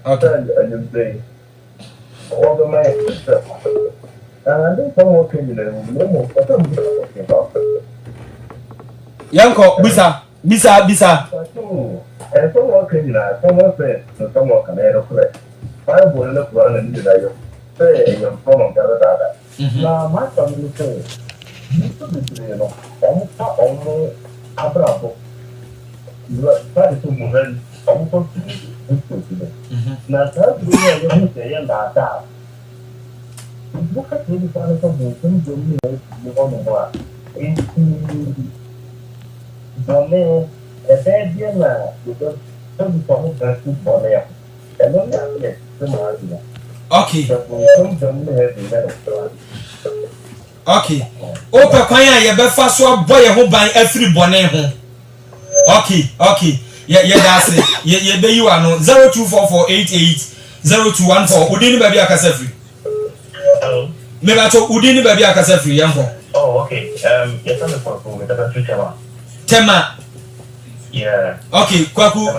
Okay. And you say, all the my sister. And I think someone came in the room. What am I talking about? Yanko, bisa. And someone came in. Someone said, someone can add a play. I will look around and do that. Say, you're from Canada. Now, my family says, you know, almost Abraham. That is moving almost now, that's really a say and that. Look at the kind of moving on the bar. Domain, a bad dinner because some songs are too funny. And then that's the Okay. Okay. Opa kwan ya ye befa so aboye ho ban afri bone ho. Okay. Ye that's it. Ye be you ano 0244880214. Udi ni ba bi akasa free. Hello. Me ba to udi ni ba bi akasa free yanko. Oh, okay. Yes, I'm for Tema. Yeah. Okay, kwaku.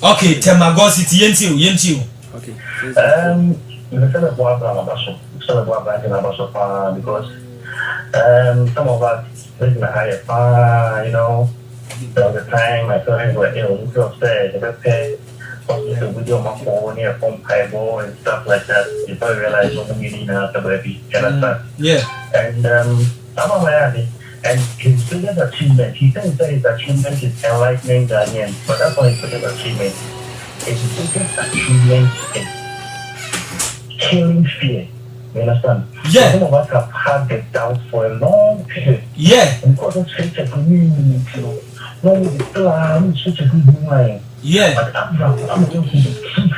Okay, Tema Go City yentiu. Okay. Because some of us live in a higher far, you know, all the time my parents were ill, we go upstairs, they pay hospital with your phone, your phone payable and stuff like that. You probably realize what you need now to baby. Yeah. And some of my and his biggest achievement, he thinks that his achievement is enlightening Ghanaians, but that's not his biggest achievement. His biggest achievement is killing fear. You understand? Yeah. Some of us have had the doubt for a long period. Yeah. And God is such a good news, you know. No, it's plan, such a good mind. Yeah. But I'm going to the truth.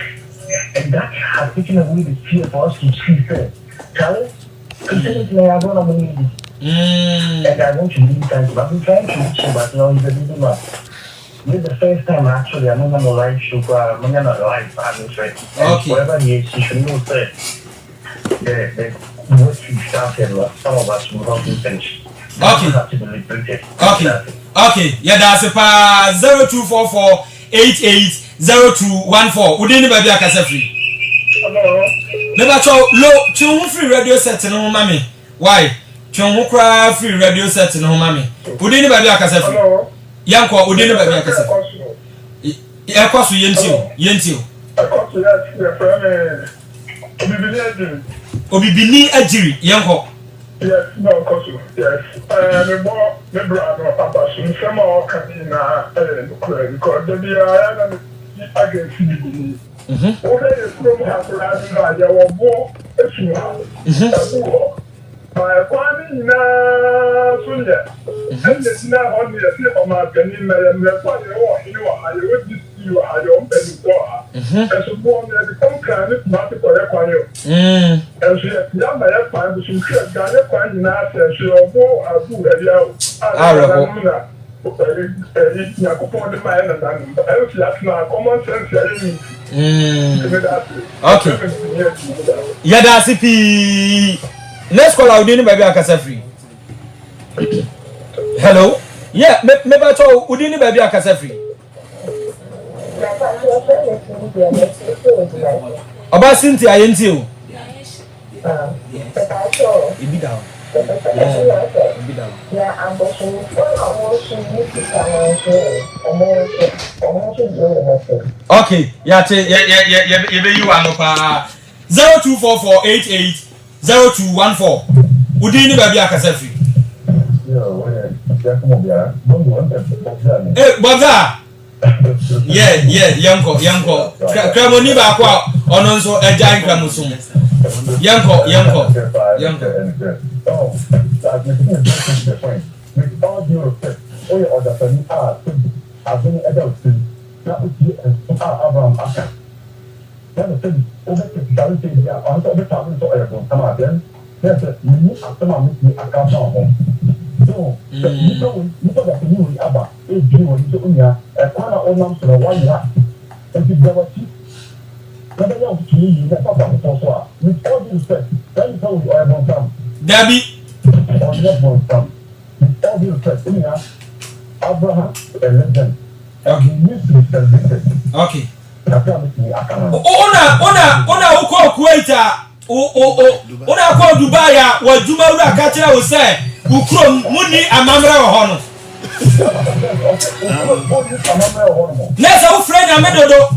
And that has taken away the fear for us to see first. Charlie, consider I don't know it. And I want to really thank you. I've been trying to reach you, but no, he's a little man. This is the first time actually I'm on a live show, I'm on a live administrator. Okay. Whatever he is, he should know that what you started, some of us will not be finished. Okay. Have to be liberated. Okay. Yeah, that's a 0244880214. Udi ni ba bi akasa free. Hello. Never cho low tune free radio set no mami. Why? Tune kra free radio set no mami. Udi ni ba bi akasa free. Hello. Yanko udi ni ba bi akasa free. E kwaso yentiu. Akwaso ya friend Obibini ajiri yanko. Yes, no, because yes. Me brother, Papa, some more coming now. Because the I can see. Okay, from Happy, I will walk. My family now, Sunya. And it's now only a few of my penny, and that's why you are. I would see you are your own penny door. As a woman, they become kind of not to correct on you. And she has young by that time, but she said, Ghana find in us, and she will go as good as you. I upon the man, and else that's not common sense. Okay. Yeah, that's it. Let's call out Udini baby akasa free. Hello? Yeah, me ba to Udini baby akasa free. Oba Cynthia yenti o. Ibi down. Okay, yeah, you are no pa 0244880214. Udi ni baby akasa free. Eh, Boza. Yeah, yanko. Kramoni ba kwa ono nso eja nkramusum. Yanko. Oh, that's the point. With all due respect, all your other family I've been adults that would be Abraham Aka. Then the thing, over to Charity, on top of the family, so everyone come out then. There's a new after my meeting, I can't home. So, you know that you Abba, if you were to Unia, a corner or number to the 1 year, and you never see. Never know to you, that's not what so. With all due respect, then you tell me I won't come. Debbie. On your phone from. With all due respect, Unia, Abraham, a legend. Okay. Ona uko Kuwaita ona ko Dubai ya wajuma ura ka kire wo se ukro muni amamra wo hono nesa wo friend amedodo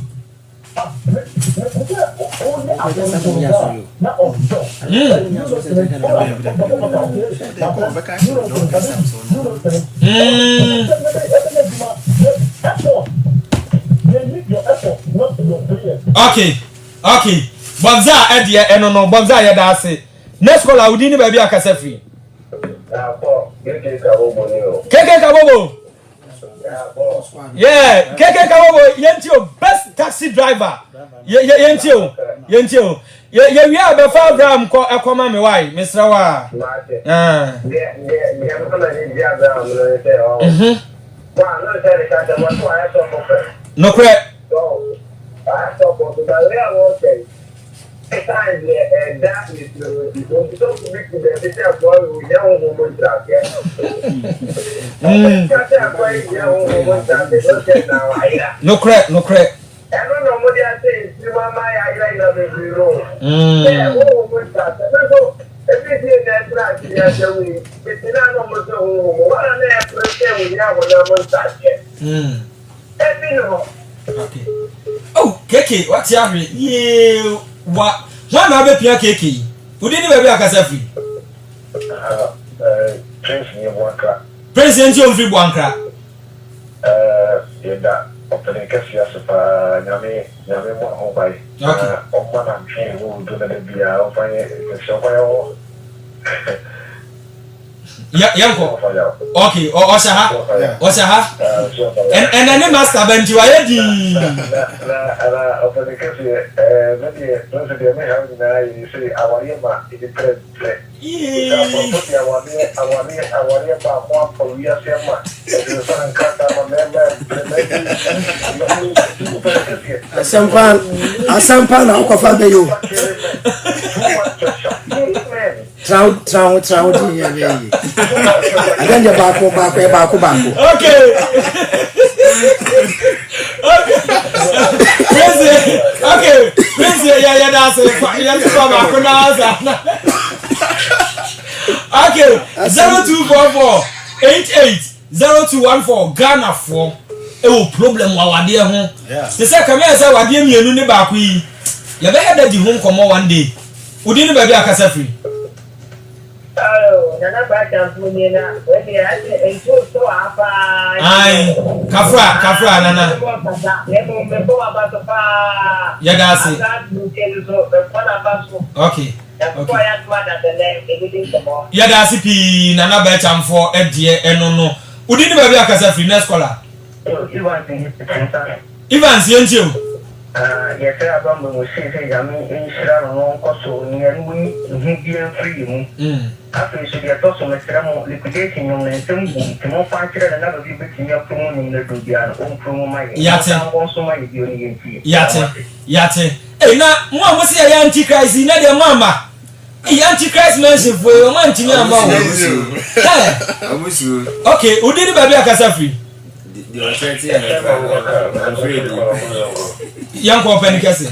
Okay. Bonza edie eno no bonza ye da ase. Next call awudi ni ba bi akasa free. Keke Kabobo. Yeah, Keke Kabobo yentio best taxi driver. Yentio. Ye wi aba fa Abraham ko ekoma me wai, Mr. Wa. No correct. I saw both of the real okay. Sometimes that is so big to the picture boy who young woman track. No correct. I don't know what they are saying. You are my eyeliner every room. Yeah, woman track. Everything that's not here, it's not almost a home. What on earth we have when I'm on that? Okay. Oh, Keke, what's your yeah? What? One other Pia Keke. Who didn't ever akasa free? Prince near one crack. President you free one crack. Yeah, opening Cassia, Yami, home by. One I'm trained who do the beer, open it, show Yanko. Okay, Oshaha. And then master Benji Wayedi. Open the cafe, maybe those of them have you say, our Yama, it is great. Asampan na uko fabe yo. Trau di ya be. Aganje bako. Okay. Praise ya that's ya so bako na. Okay, 0244 880214 Ghana 4. Problem wa wade ho. They say come here say wade mienu ni ba ko yi. Ya be head di ho komo one day. Udi ni ba bi akasa free. Oh, nana ba champu ni na. We dey ase so afa. Ai, kafra nana. Ya da se. Okay. Ya da se pi nana ba chamfo edie eno no. Udi ni ba bi akasa free next caller. Evans yentio. Yes, I am going to say, I mean, in Shirano, Cosso, near me, Indian freedom. After you should get also Mr. liquidating your name, to more fighter than another people in your promo in the Dubian, own promo my also my Yate. Hey, now, one was a antichrist in the mama. The antichrist mentioned for your man to me. Okay, who did it by Kasafi? Young company kasi.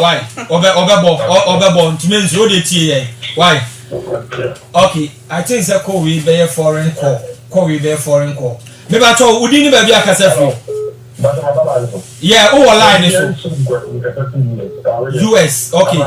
Why? Obebo, to mean so they why? Okay, I think say call we be foreign call. Call we be foreign call. Me ba to udi ni ba bi akasa free. Yeah, who online is US. Okay.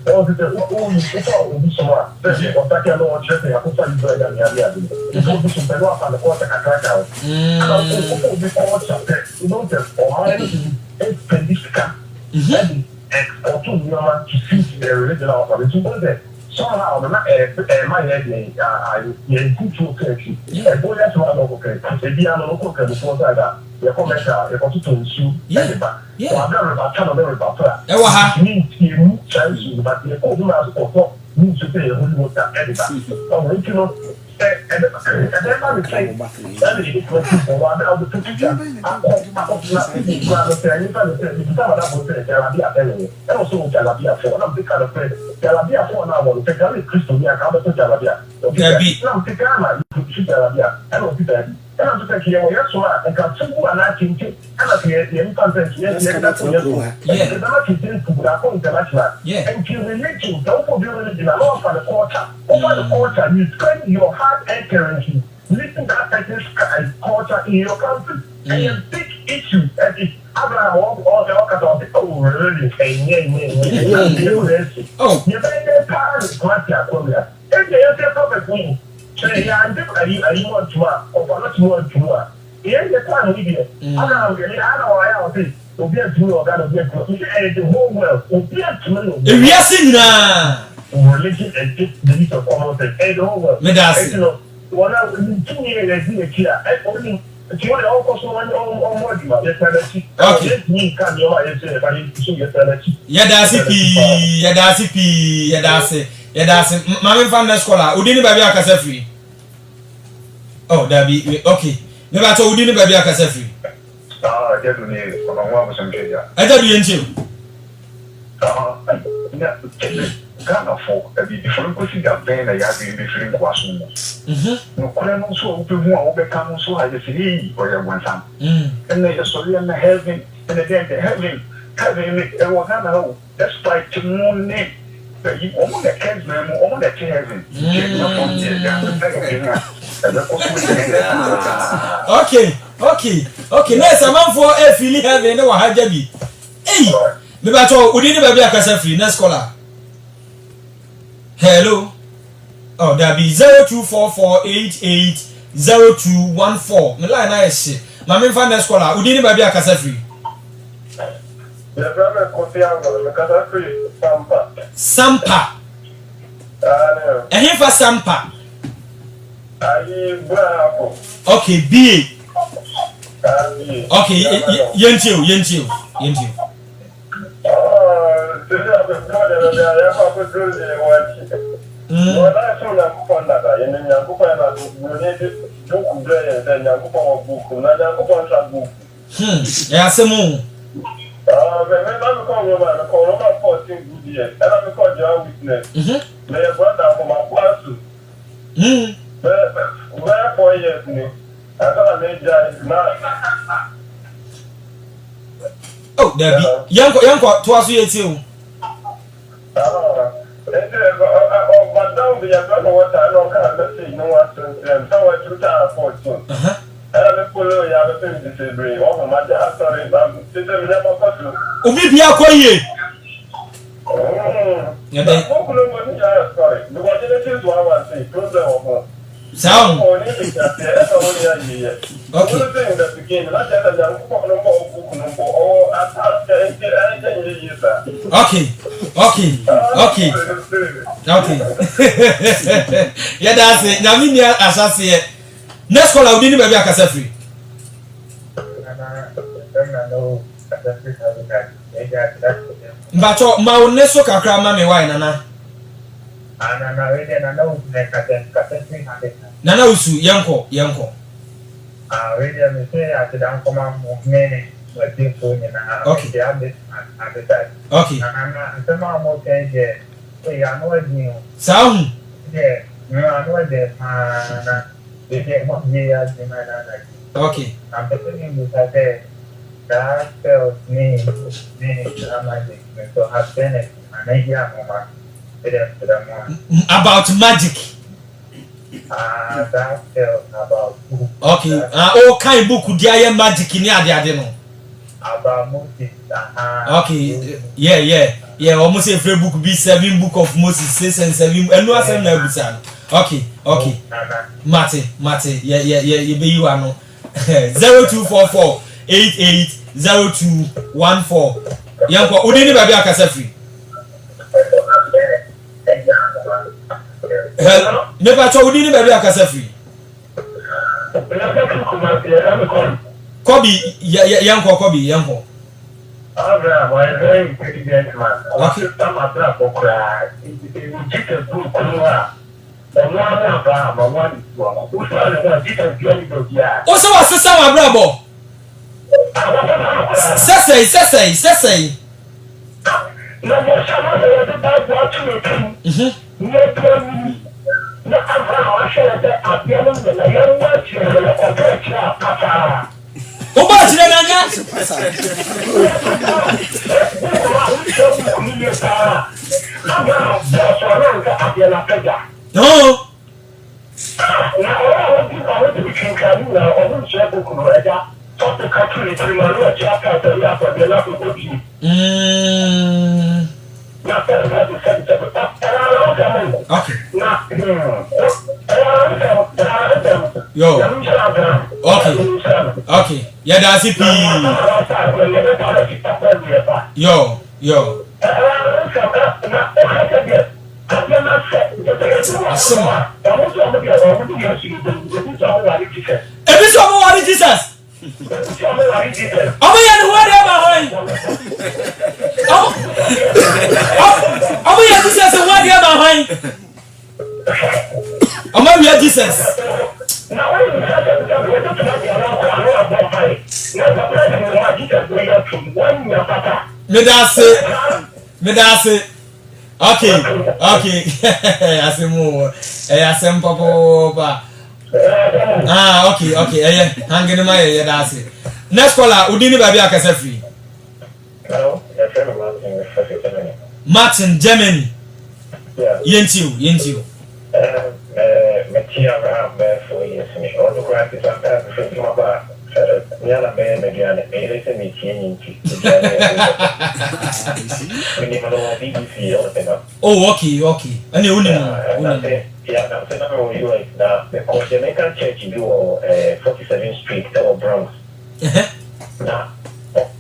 Oh, it's a oh, you saw this one. That's it. What I can know what you're saying. I put some bread on the idea. It's all this one. I found the quarter I crack out. And I also this quarter. You know that or anything is pendistica. Maybe or two women to see the original of it. You know that somehow my head I good to okay. I go there to one okay. If you are not okay before that. You come back. You come to issue. Yeah. So I'm not about trying to be about that. E wa ha. Means you change, but you go to my school. Means to pay a whole lot of editor. Original. And then I'm saying that is what you want. I'll be teaching. I'm and I'm just here, yes, and got two and I think, and I hear the infant, yes, that's what you're and you religion, don't forget religion, I love for the culture. Over the culture, you spend your heart and currency, listen to this culture in your country, and a big issue that is Abraham all the orcas of the really saying, oh, you made their parents, what you're and they are perfect me. Say, I'm want to or not want to. Here's the time we did. I don't know why I'll be. To be a Jew or God of the whole world. To be a Jew. Yes, in religion and belief of almost the whole world. You know, 2 years here, I only. Okay. Yadasi. Mami from the scholar. Udini baby akase free. Oh, that be okay. Never told Udini baby akase free. Ah, just me. I'm going to say that. I tell you, ain't you? Ghana for a different question that Ben I have been different question. No, I also open one become so I just see or you want some. And they just saw you in the heaven and again the heaven it was not know. That's like to moon name. You own the kids, man, own the heaven. Okay. Next, a man for a feeling heaven or Hajabi. Hey, maybe I told Udini baby akase free. Next caller. Hello. Oh, that be 0244880214. Me line na shit. Mami fan next caller. Udini baby akase free. The brother Kotiango, the akase free. Sampa. For Sampa. Okay, B. Okay, Yentil. Yeah, some remember Corona 14 good years, and I'm called your witness. May a brother from my pastor. Where 4 years, I got a major now. Oh, there be young twice years too. But down the young what I know, let's say, no one since somewhere 2014. Obibia koye. Sound. Okay. Yeah, that's it. Now me asase. Next call out didn't baby akase free. Mbacho ma oneso kakra ma me why nana. Nana usu yanko. Radio me say ati dan koma mo me Waiting for you now. Okay. Yeah, this at the time. Okay. And some more can get. So you are not new. Sound. Yeah, you are not there. They get 1 year as the man. Okay. I'm beginning with that. That tells me, so have benefit. And I hear Mama. About magic. That tells about. Okay. All kind book could dia magic in ade no. About Moses. Okay. Yeah. Almost every book be 7 book of Moses 6 and 7. And no asem na busa. Okay. Mate. Yeah. You be you ano. 0244 880214. Yanko, udini baby akasa free. Hello. Never to udini baby akasa free. Kobi yanko. Abraham, I am very intelligent man. Okay. Some Abraham for cry. Jesus good Kura. The one Abraham, one is one. Who's one? Jesus journey to the Also was sister brabo. Say. No more someone that does what to me. No problem. No, I'm sure that I'm young and I am watching a papa. Oba chire nanya. No. Okay. Yo. Okay. Yeah, that's it. Yo. Jesus. Oh, yeah, what am I? Jesus, what am I? Oh, Jesus. Medase. Okay. Asemu. Asem papa. Okay. Hanging my that's it. Next caller, Udini baby akasa free. Hello, your friend Martin, Germany. Yeah. Yentiu. Metia Abraham 4 years. Me all the crap is sometimes from about. Nyala be mediane. Me listen me change. BBC all the time. Oh, okay. And you know. Yeah, I'm saying that because the Jamaican church do 47th Street, Bronx. Now,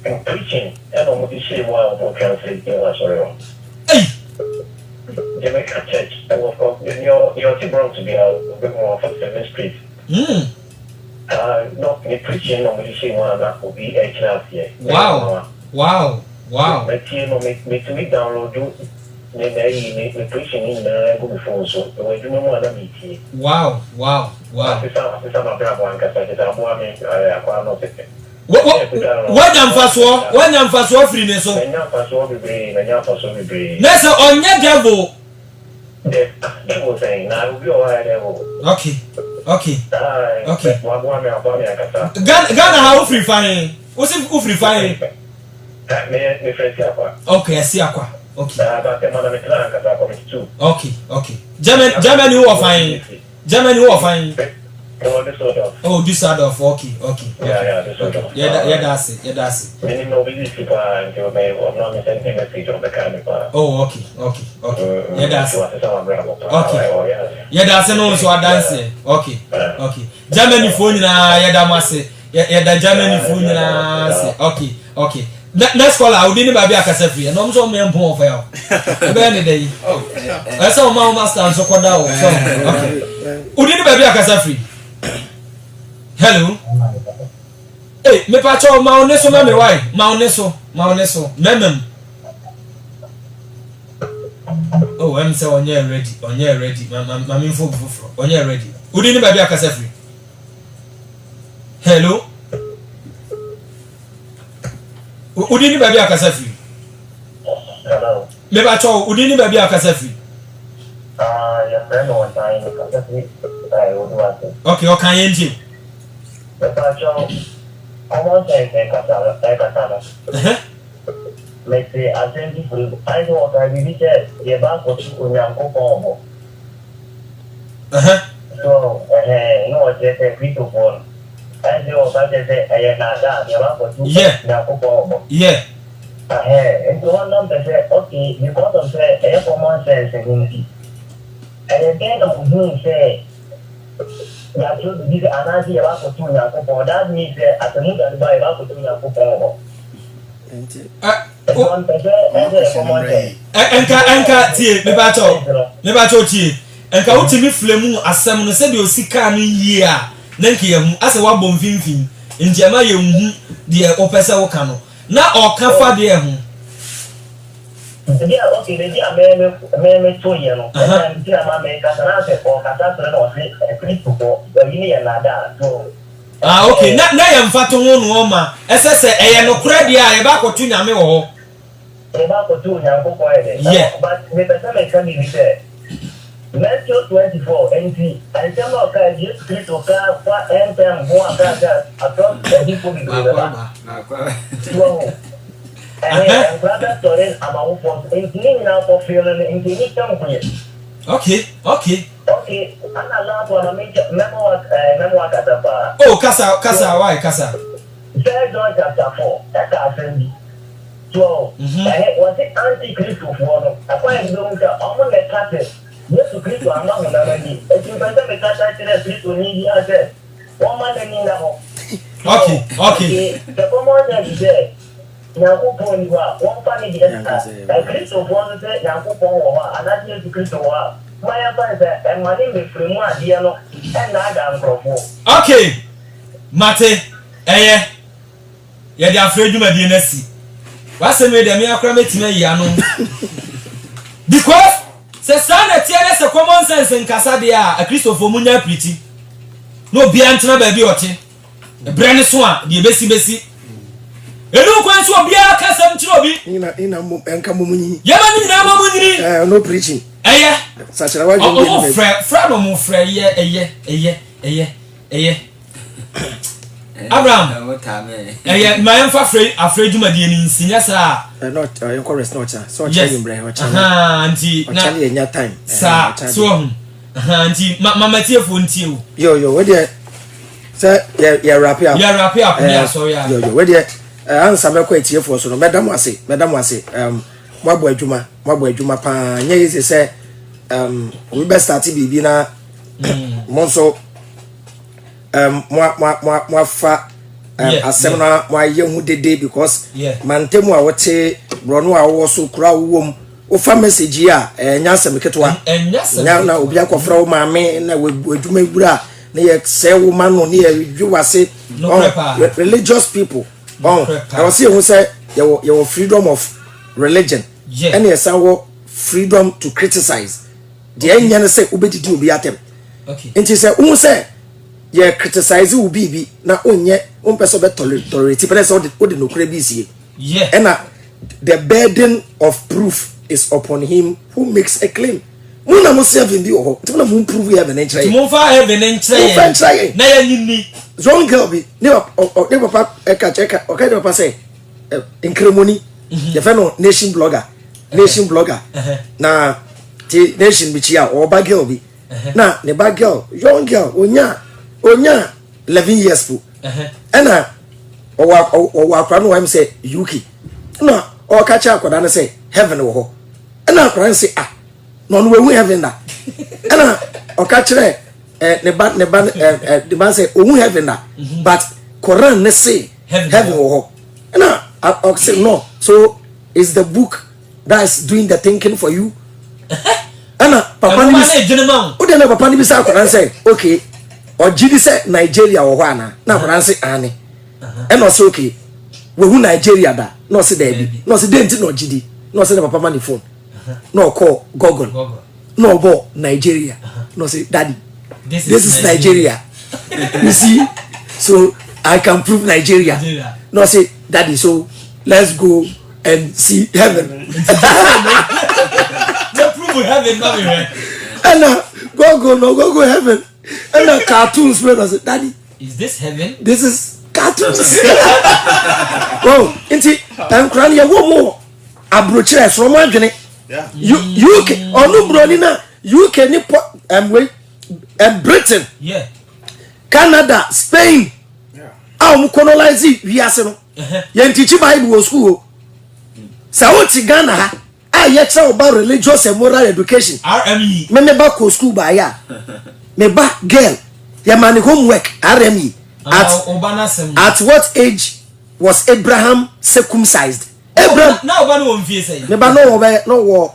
in preaching, I don't want to say why I'm not translating sorry. Hey! Jamaican church, your Bronx to be a bit more 47th Street. No, in preaching, normally say one that will be a class here. Wow. My team me to me download me preaching in the go before so we do no more than me. Wow. It's not a one because I no it. What am faso free ne so. Menya faso be. Nessa onye devil. Devil saying na we all devil. Okay. Ghana how free fine. What's it free fine? Me friend akwa. Okay, I see akwa. Okay. Okay. Germany who are fine. Oh, Düsseldorf. Okay. Yeah, Düsseldorf. Yeah, that's it. Many mobility people until may or not sending message on the camera. Oh, okay. Yeah, that's it. Okay. Yeah, that's it. No, so I dance. Okay. Germany phone na yeah, damase. Yeah, Germany phone na. Okay. Next caller, I didn't baby akasa free. No, so me empon for you. Ebe any day. I saw my master so kwada o. So, okay. Udini baby akasa free. Hello. Hey, me pacho ma oneso ma me why? Ma oneso. Memem. Oh, I'm say onye ready. Ma me info before. Onye ready. Udini baby akasa free. Hello. Udini baby akasafi. Hello. Meba cho udini baby akasafi. Your friend one time kasafi Oduwase. Okay, o kan yenji. Meba cho almost like kasala. Let's say attend to I know what I really said. Ye ba ko tu Onyankopon. So, no just a critical one. I know what I say I na ye ba ko tu Onyankopon. Yeah. And so one number say, okay, because of say common sense and and then who say that should be another about to Onyankopon. That means at the mood and by about to Onyankopon. Enka tie meba cho tie enka utimi flemu asem no se de osika no yie a na nke yam ase wa bom finfin ntiama ye hu de opese wo ka no na oka fa de hu dia okay de dia me to ye no and dia ma me ka na se o ka ta no se Kristo ko yini ya nada so okay na yam fa to ho no ma esese eye no kura de a ye ba kotu nyame wo ho e ba kotu Onyankopon e but me pesa me kan ni se Matthew 24 NT and tell me okay Jesus Kristo ka kwa enter ho aka across the people be and brother stories about what including now for feeling in okay and Allah to make memoir katapa oh kasa why kasa Third John chapter 4 that can 12 was it anti-Christ for no akwa ndo nka omo le kate Yesu Kristo anga mona ni ekipenda mekata tire Kristo ni ya se woman ni na ho okay the common is there Nyankopon ni wa won pa ni dia ta Kristo bon se Nyankopon wo wa anati Yesu Kristo wa maya pa se e mani me fremu ade no e na ada nkrofo okay mate ye de afreduma die na si wase me de me akra metima ya no because se sana tiere se common sense nkasa de a Christopher munya priti no bia ntena ba bi ote brane so a de besi enu kwan so bia kasam kiro bi ina enka mumunyi ye ma ni na mumunyi no preaching sachira wa jombe fra no mo fra ye Abraham my emfa afraid madie ni nsinya sa not your chorus not so challenge bre o challenge anti na challenge nya time sa so anti mama tie fo ntie o yo we dey say ya wrap up ya so ya yo we dey answer me kwa tie fo so no medam ase mwabo adwuma pa nya yese say we best start bibi na monso fa asem na wa ye hu dede because mantemu a wote brono a wo so kura wom o fa message ya nya asem ketwa nya na obi akofra wo maame na wadwuma gbura na ye se wo ma no na ye dwase religious people I was saying who say your freedom of religion and yes our freedom to criticize the enya say obedidi obi atem okay enti say who say ye criticize will be na onye person be tolerate person o de no kure bi sie and the burden of proof is upon him who makes a claim muna mo serve bi o ti na mo prove heaven en try mo fa heaven en try na ya nyini wrong girl bi ne papa cheka okay the papa say incremony the fellow nation blogger na ti nation bi chia o ba girl bi na ne ba girl young girl onya 11 years po ena o akra no am say UK na o ka cha akoda na say heaven wo ho ena akra say no we heaven da ena o ka kire ne ba say o heaven da but Quran ne say heaven wo ho ena o say no so is the book that is doing the thinking for you ena papa ni o de na papa ni bi say akoda say okay o jidi say Nigeria wo ho ana na akoda say ane ena o say okay we hu Nigeria da no say there bi no say denti no jidi no say na papa man phone no call Google no go Nigeria no say daddy this is Nigeria you see so I can prove Nigeria no say daddy so let's go and see heaven. The prove heaven, not me. And go heaven. And the cartoons when I said, Daddy, is this heaven? This is cartoons. Oh, inti I'm crying one more. Abrochire from my journey. Yeah. UK or no Bronina, UK wait and Britain. Yeah. Canada, Spain. Yeah. I'm colonize we are so. Yen teach Bible school. Saudi Ghana. I yet about religious and moral education. RME. Me back school by ya. Me back girl. Ya man homework RME. At what age was Abraham circumcised? Abraham now Obana won't feel say. Me ba no war.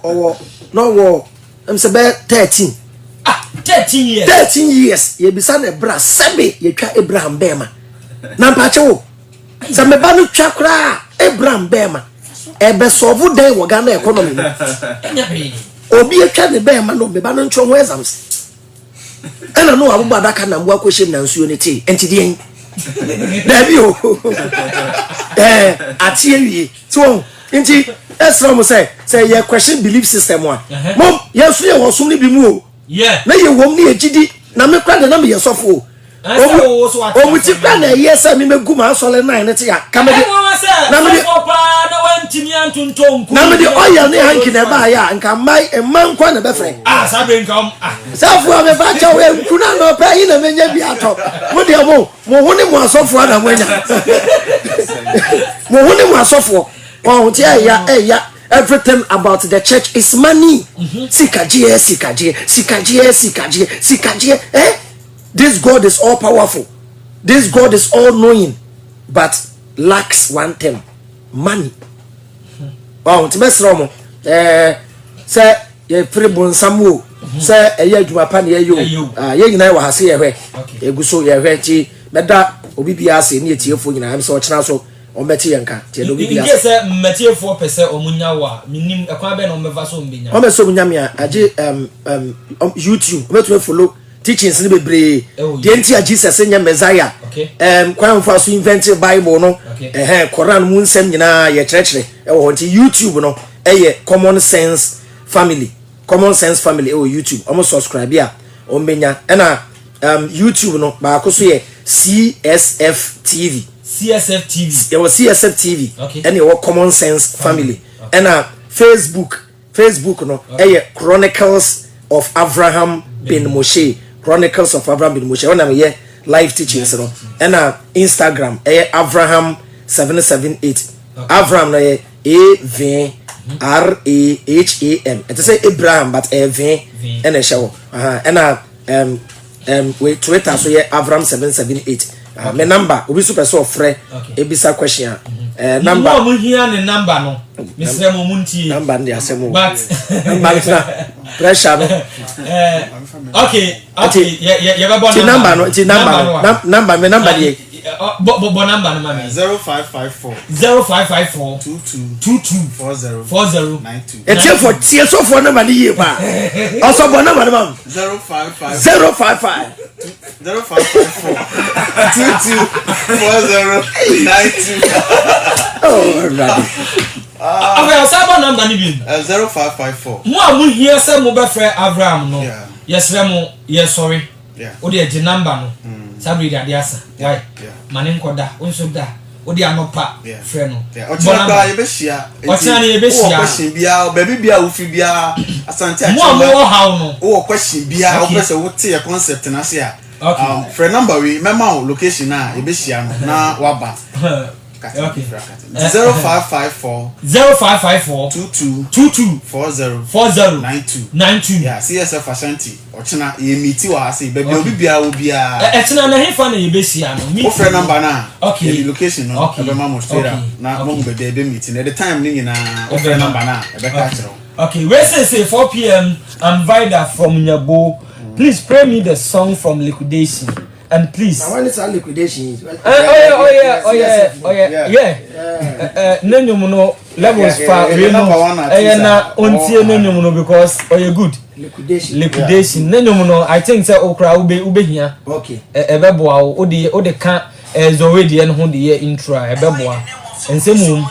I'm say 13. 13 years. 13 years. Ye bisa na bra sebe ye twa Abraham bema. Na mpache wo. Sa me ba no twa kra Abraham bema. Ebe solve den wo Ghana economy. Obi atwa ne bema no me ba no ntwo ho exams. Ena no abu badaka na mwa question na nsuo ne ti. Enti den. Dabi o. Atie wie. So enti esra mo say ye question belief system one. Mom, ye so ye wo sum ni bi mu o. Yeah. Na ye wom ni ejidi na me kra de na me ye sofo. O muti kra na ye say me megu ma asole 9 ne ti ya. Ka me de. Na me de na wantimi antontonku. Na me de oil ne hanki na ba ya nka mai emman kwa na be frɛ. Sabe nka Safo me ba cha we kuna no pa yi na me nya bi ato. Mo de mo hone mo asofo na mo nya. Mo hone mo asofo. Oh ti ya everything about the church is money. Sikaje. This God is all powerful. This God is all knowing, but lacks one thing: money. Oh, ti mesra mo. Say ye free bon samu. Say eye adwuma pa na ye yo. Ye nyina wa hase ye hwe. Eguso ye hwe ti beda obi bia ase ne etiefo nyina am so ochena so ometi yanka ti do bibia. Nke se metiefo pese omunya wa minim ekwan be na omeva so mbenya. O me so munya me age YouTube ometo follow teachings ni bebre the entire Jesus nya Messiah. Kwan fa so invent Bible no Quran mu nsem nyina ye kyerɛkyerɛ e wo nti YouTube no Common Sense Family YouTube omo subscribe ya o menya na YouTube no ba ko so ye CSF TV. There was CSF TV and it was Common Sense Family. And Facebook no Chronicles of Abraham bin Moshe. Chronicles of Abraham bin Moshe. When I'm here live teachings no. And Instagram Abraham 778. Abraham no AVRAHAM. It say Abraham but AV and a show. And we Twitter so Abraham 778. My number obi super so frɛ ebisa question number mo hia ne number no misre mo muntie number ndi asemo but number pressure no okay ye ba bon number no number me number dey bo number no mama 0554 22 40 92 etie for tie so for number dey ye pa also bo number no mam 055 Oh, right. Okay, sabo number ni bi 0554. Mo amu hia se mo be frɛ Abraham no. Yes mo, yes sorry. O de age number no. Sabi dia dia asa. Why? Mane nkoda, onso da. O de anopa frɛ no. Ochina ye be hia. Ochina ye be hia. O question bia, baby bia wo fi bia asante a. Mo amu wo how no. O question bia, o pese wo te your concept na se a. Frɛ number we mema location na ye be hia no na waba. Okay. 0554 22 40 92. Yeah, CSF Ashanti. Ochina ye meeti wa ase baby obi bia obia. Echina na hefa na ye be hia no. O frɛ number na. Okay. The location no. Ebe ma mo straight na mo be be meeting. At the time ni nyina o frɛ number na ebe ka kyerɛ. Okay, we say 4 p.m. I'm Vida from Nyabo. Please play me the song from Liquidation. And please. I want to say liquidation. Oh yeah. Nenyum no levels far we know. Na ontie nenyum no because good. Liquidation. Nenyum no I think say okra ube hia. Okay. Ebeboa o de ka already en ho de intro ebeboa. and say mum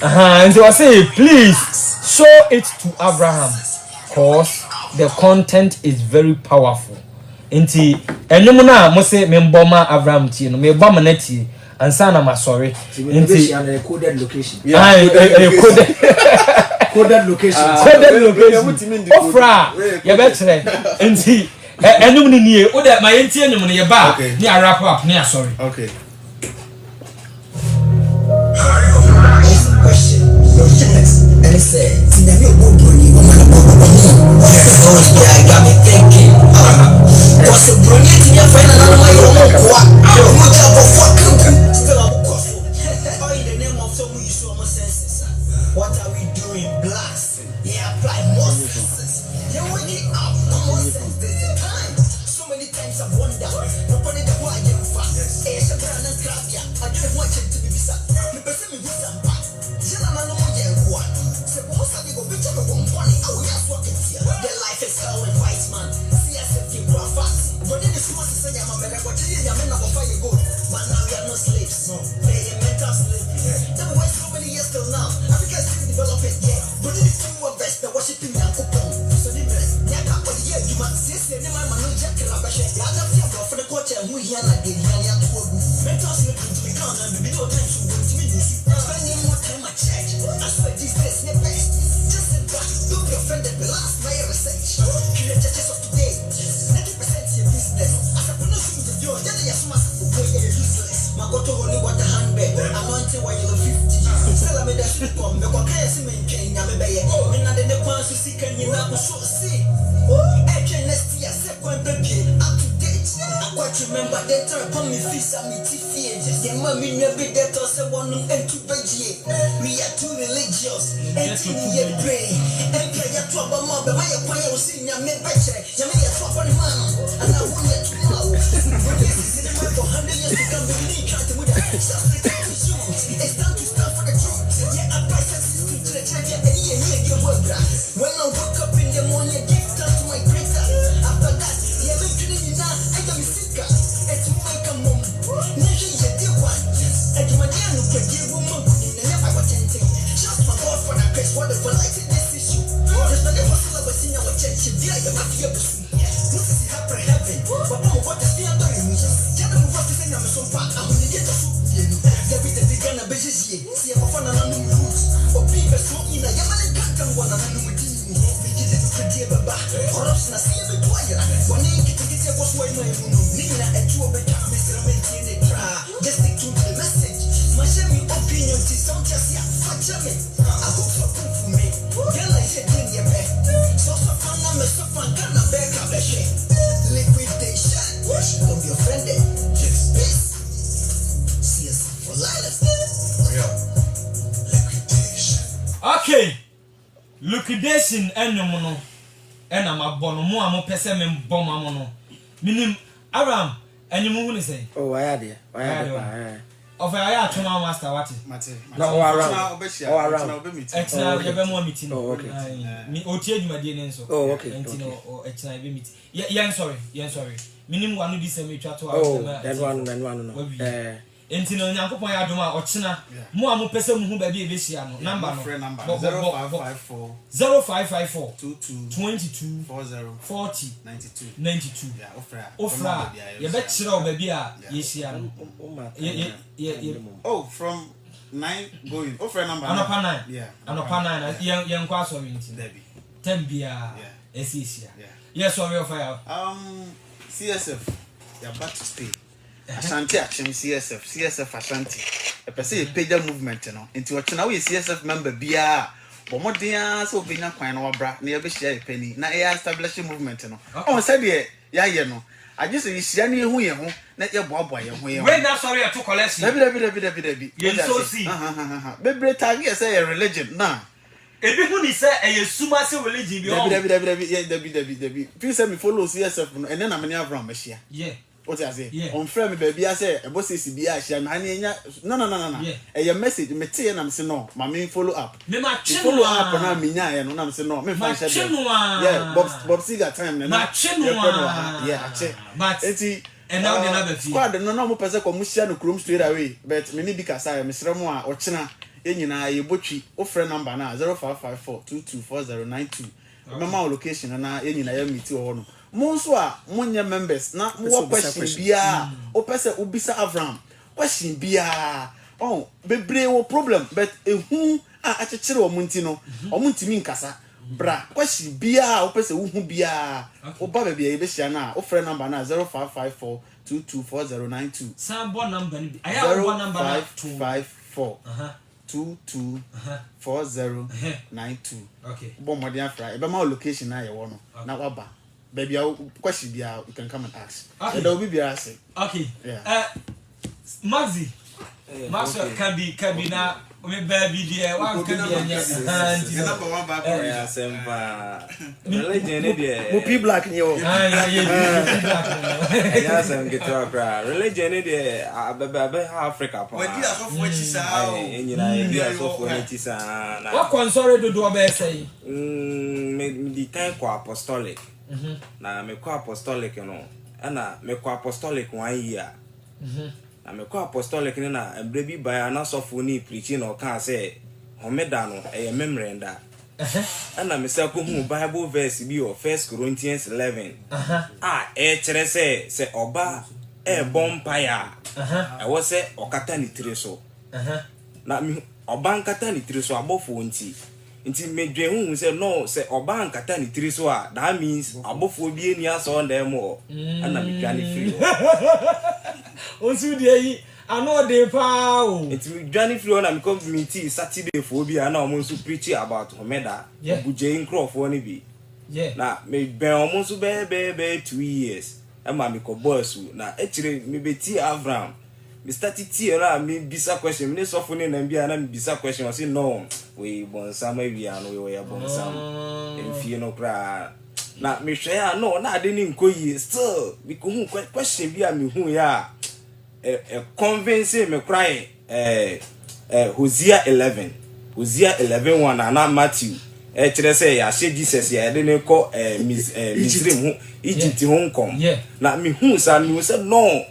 and they will say please show it to Abraham cause the content is very powerful nti enyum na mo say me mboma Abraham ti no me boma na ti ansa na masori nti coded location coded location ofra ye be kire nti enyum ni nie o de ma yenti enyum ne ye ba ni a wrap up ni asori okay question and it said Tinami Obroni I got me thinking what's the brilliant in your friend and I'm like what in the name of someone you show more senses what are we doing blacks yeah apply more senses yeah we get out more sense there's the time so many times I wonder nobody the why you fast eh shakran and crap yeah I don't want you to be bisa me person me bisa their life is hell and white man. CSF in Grafas. But then the smart is saying, I'm a man, but you are men of fire good. But now we are no slaves. No, they are mental slaves. Then why so many years till now? Africa still developing, yeah. But then the few of us that worshiping Yankopon. So the rest, Yaka, for the year, you must say, never man, no jack, Rabasha. The other fear for the culture, who here like the Yanya to work. Mental slaves to be gone and be no time to go to me. Spending more time at church. I swear these days, they're best. Don't be offended, the last my research. Create churches of today. 90% your business. As a pronunciation of your then you smart for useless. My go to holy water handbag. I'm on to why you're 50. Still I made a shit come. The Kokai Simen King, I'm a bayer. When I didn't want to see can you not so see. Next year, second baby, up to date. I quite remember that time upon me feast and me tea. The mommy never that us a one and two baby. We are too religious. And you pray. And play a trouble mob, but my acquire was seeing your men better. You may have trouble man, and I won't let you know. But this is in the for 100 years to come, believe trying to win. It's time to stand for the truth. Yeah, I buy senses to the church, and you work. When I woke up in the morning, I give time to my creator. After that, yeah, I'm getting now, I got me sick. It's my come on. Never yet, dear one. And my dear, look at you, woman, and never was anything. Just my God for that case, what if I like this issue? Just like a hustle of a senior church, you feel like a mafia. This is happy heaven, but I'm what is the other in me. General, what is in some part? I'm going to get a soup. There is a big gun, a busy see a fun and a new roots. Or people so in a Yaman can't one and a new team. We did it to dear Baba. Corruption, I see a bit wire. One day, get to get your boss, why my Nina and two of the Mr. Maintain it. Just stick to the message. My semi opinion is something I hope so for me. Then I said, in your bed. So fun, I'm a so fun, can I beg up a shit? Liquidation. Don't be offended. Just peace. See us for life. Liquidation. Okay. Liquidation enyomono. Ena mabono mo amo pese me mboma mo no. Minim Abraham enyomo hu ni say. Oh, I had it. Of I had to master what? No, around. Etina ye be mo meeting. Oh, okay. Me otie adwumade ne nso. Oh, okay. Entino o etina be meet. Yen sorry. Minim wanu di se me twa to oh, that one no. Entino Nyankopon ya dom a ochina mo a mo pese mu hu ba bi ebehia no number no 0554 0554 22 40 92 yeah ofra ye be kire o ba bi a yehia no oh from 9 going ofra number anopa 9 yeah anopa 9 yen kwa so wi nti Debbie 10 bia esisia yes sorry of fire CSF yeah back to stay Ashanti action CSF Ashanti e pese page movement no nti wo chena we CSF member bia bomodia so obenya kwan na wabra na ye be share epani na e establish movement no o say de ya ye no aje so yisia na ehu ye ho na ye boaboa ye ho ye we na sorry to collection Debbie ye so see bebre tag ye say religion na ebi hu ni say e suma say religion bi o Debbie please say me follow CSF no ene na me Abraham mahia yeah what I say on frame baby I say e boss say bi a hia na anya no e your message me tie na me say no ma me follow up me ma che follow up na me nya ye no na me say no me fan share yeah Bob Seger time na ma che no yeah che but And now they never feel. Squad no mo pese ko mo share no krom straight away but me ni bi kasa ya mesrɛ mo a ɔkyena enyina ye botwi o frɛ number na 0554224092 mema location na enyina ya meet wo no mo nso a mo nye members na mo question bia o pese obisa Avram question bia oh bebre wo problem but ehu a akyekere wo munti no o muntimi nkasa bra question bia o pese wo hu bia o ba ba bia e be hia na o frɛ number na 0554224092 Sambo number ni I have one number 554 224092 okay bo modern afra e be ma location na ye wo no na waba baby question bia you can come and ask and there will be say okay yeah. Maxi can be now me baby there one can be number one back semba religion there mo black ni o ya sem get to akra religion there ababa Africa pa wadi asofo chisa o enyina ya asofo chisa na what console do be say me di time kwa apostolic na me kwa apostolic no ana me kwa apostolic 1 year na me kwa apostolic ni na ebrebi baya na sofo ni preaching no kan say homeda no e memrenda ana me say ko hu bible verse bi o 1 Corinthians 11 e kire say oba e bompire e wo say okata ni tire so na mi oba nkata ni tire so abofo nti medwe hu say no say oba nkata ni tire so a that means abofo bi eni aso ndem o ana me twa ni free Osu dey ano dey pa o. It me Johnny Flow na me community Saturday for bi na omo nso preach about Homeda obuje nkrofo ni bi. Yeah. Na me ben omo nso be 2 years. E ma me ko boss na e kire me beti Avram. Me start tie na me bisa question me so fo ni na bia na me bisa question I say no we bonsam wi an we bonsam. Enfie no kra na me hwe ya no na ade ni nkoyi still we ko hu question bia me hu ya convincing me cry Hosea 11:1 na Matthew kire say ya she Jesus ya de ne ko Misrim hu Egypt hu kom na me hu sa me say no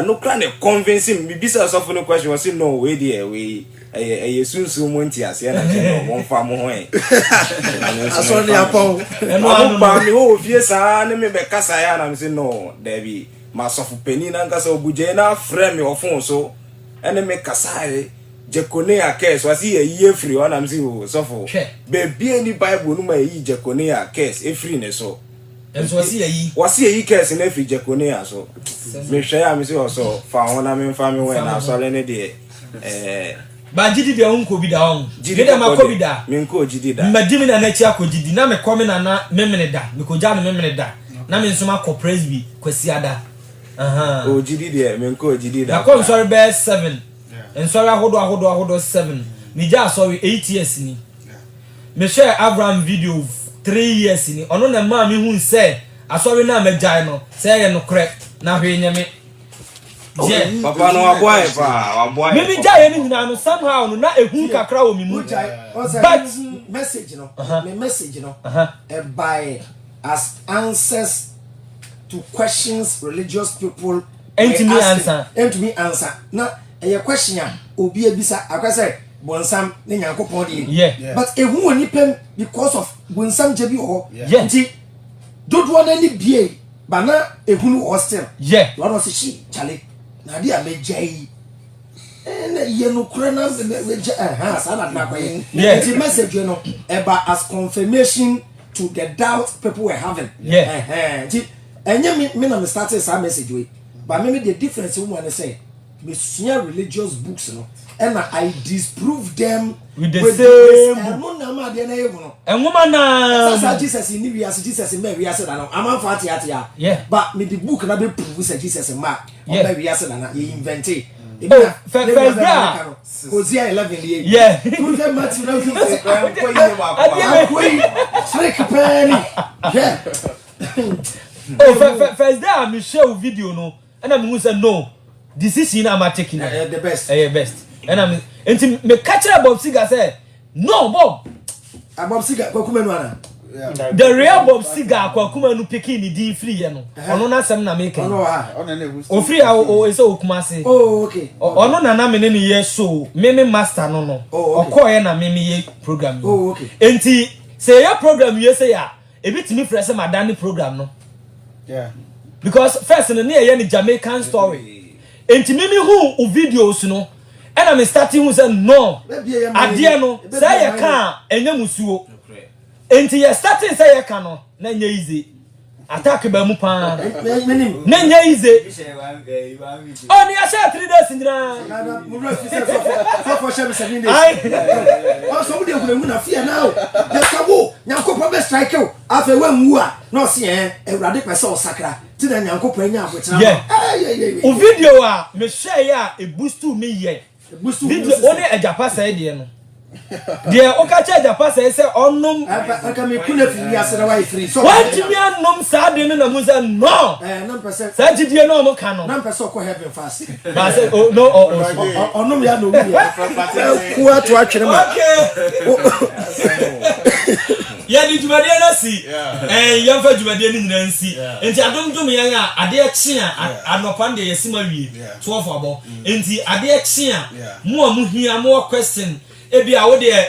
no cry na convincing me bisa so for no question was say no we there we sunsu mo nti ase na ke no fa mo ho aso ni apon no ba me ho fie sa ne me be kasa ya na me say no David masofu peni na nkasa obuje na frame ofun so ene me kasare Jekonia case wasi ye free ona msi o sofo be bia ni bible no ma yi Jekonia case e free ne so enso wasi yi case na free Jekonia so me hwe ya me so so fa wona me fa me we na so le ne de ba jidi de onko bi da on jidi de ma ko bi da me nko jidi da madimi na na chi akojidi na me come na memene da me ko ja no memene da na me nso ma ko praise bi kwasi ada o jidi de me nko jidi da na come sorry be 7 and sorry ahodo 7 me ja sorry 8 years ni me share Abraham video 3 years ni ono na ma me hu say asori na me jai no say ye no correct na hwe nyame je papa no aboy pa aboy me jai ni huna no somehow no na ehun kakra wo mi mu but message no me message no by as answers to questions religious people and to me answer na a question ya obi ebisa akwese bonsam ne nyankopon de but ehu oni pem because of bonsam je bi ho nti dodo na ni bie ba na ehu no hostel what was she chale na dia mejai na ye no kura na sana na kwa nti message no eba as confirmation to the doubt people were having nti enye me na me started some message we but maybe the difference woman say me senior religious books no and I disprove them with the same book na ma de na yego no enwoma na so Jesus ni we as Jesus me we as na no am fa tia but me the book na be prove say Jesus ma o be we as na you invent it Hosea 11 yeah you get Matthew now first day I me share video no and I me say no decision I'm taking the best best and I'm me catch Bob Siga say no Bob Bob Siga ko kuma no ana the real Bob Siga akwa no pikin ni din free ye no ono na asem na make ono na boost o free o ese okumase oh okay ono na me ne ye show me master no okoye na me ye program oh okay enti say your program you say ya e bitimi fresh madani program no yeah because first no na ye ni Jamaican story enti me hu videos no and I'm starting who say no adie no say ye kan enye musuo enti ye starting say ye kan no na nye easy attack ba mu pa na nye easy oh ni asa 3 days ndira mu refi say for shame 7 days oh so we dey na fear now the kawo nyankopɔ be strike o afa wa nwu a no se ewrade pese o sakra ti na nyankopɔ anya abotra o video a me share ya e boost to me ye video only ejapa say de no de o ka che ejapa say onum aka me kuna fi ya se na why free so what me anum sa de no na mu say no no percent sa jidie no mo ka no no percent ko heaven fast ba say oh no onum ya no wi ya ku atu atwere ma ya di jumade na si ya fa jumade ni nyina nsi enti adom yan a ade echi a anopa de yesima wie so of abo enti ade echi a mo amu hia mo question e bia wo de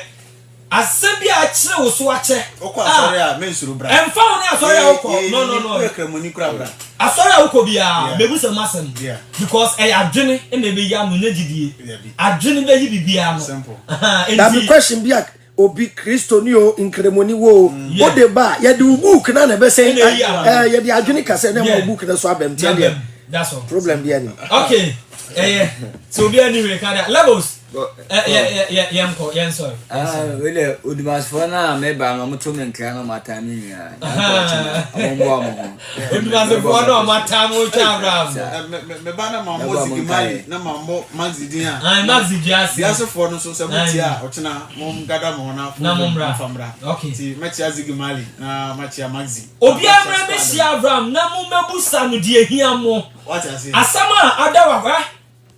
asabi a kire wo so ache sorry a mensuru bra emfa wo na sorry a wo no ekramoni kura bra asori a wo bia mebu se masem because e adwene e na be ya no nyagidie adwene be yi bibia no simple that the question be obi Kristo ni o inkremoni wo o de ba ya de book na na be say ya de adwene kase na mo book na so abem tie dem that's all problem be ani okay so be anyway kada levels yamko yenso wele odumasfo na me ba no moto me nkra no matami ya ambo amo odumasfo no matamu chabra me ba na mambo zigimali na mambo magzidin a magzi diasi diasfo no so se mutia ochina mom gada mo na famra okay ti machia zigimali na machia magzi obi amra be sia Abraham na mo mebusa no de ehia mo what I say asama adawa kwa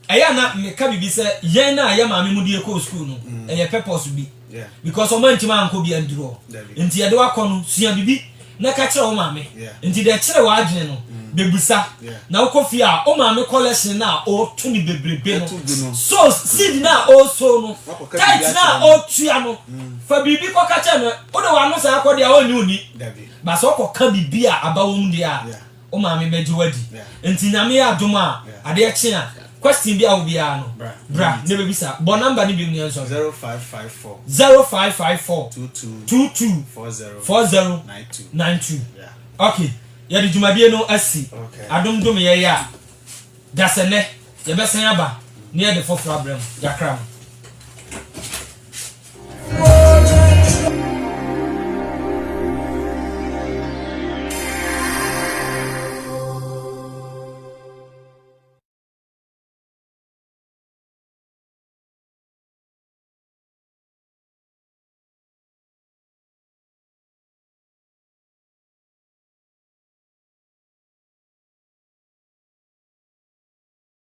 eya na meka bibi se yen na ya maame mu die ko school no eye purpose bi because o man tima anko bi anduro enti ye de wakọ no sua bibi na ka kire o maame enti de kire wa adwene no bebusa na ukofi a o maame collection na o to ni bebrebe no so seed na o so no tight na o tua no fa bibi ko ka kire no o de wa no sa akọ de a o ni oni ba so ko ka bibi a abawom de a o maame beji wadi enti nyame ya adoma ade ya kire question bi a obia no bra ne be bisa bo number ni bi ni enso 0554 22 40 92 okay ya di jumadie no asi adom ye ya dasene ye besen aba ne ye de for problem yakram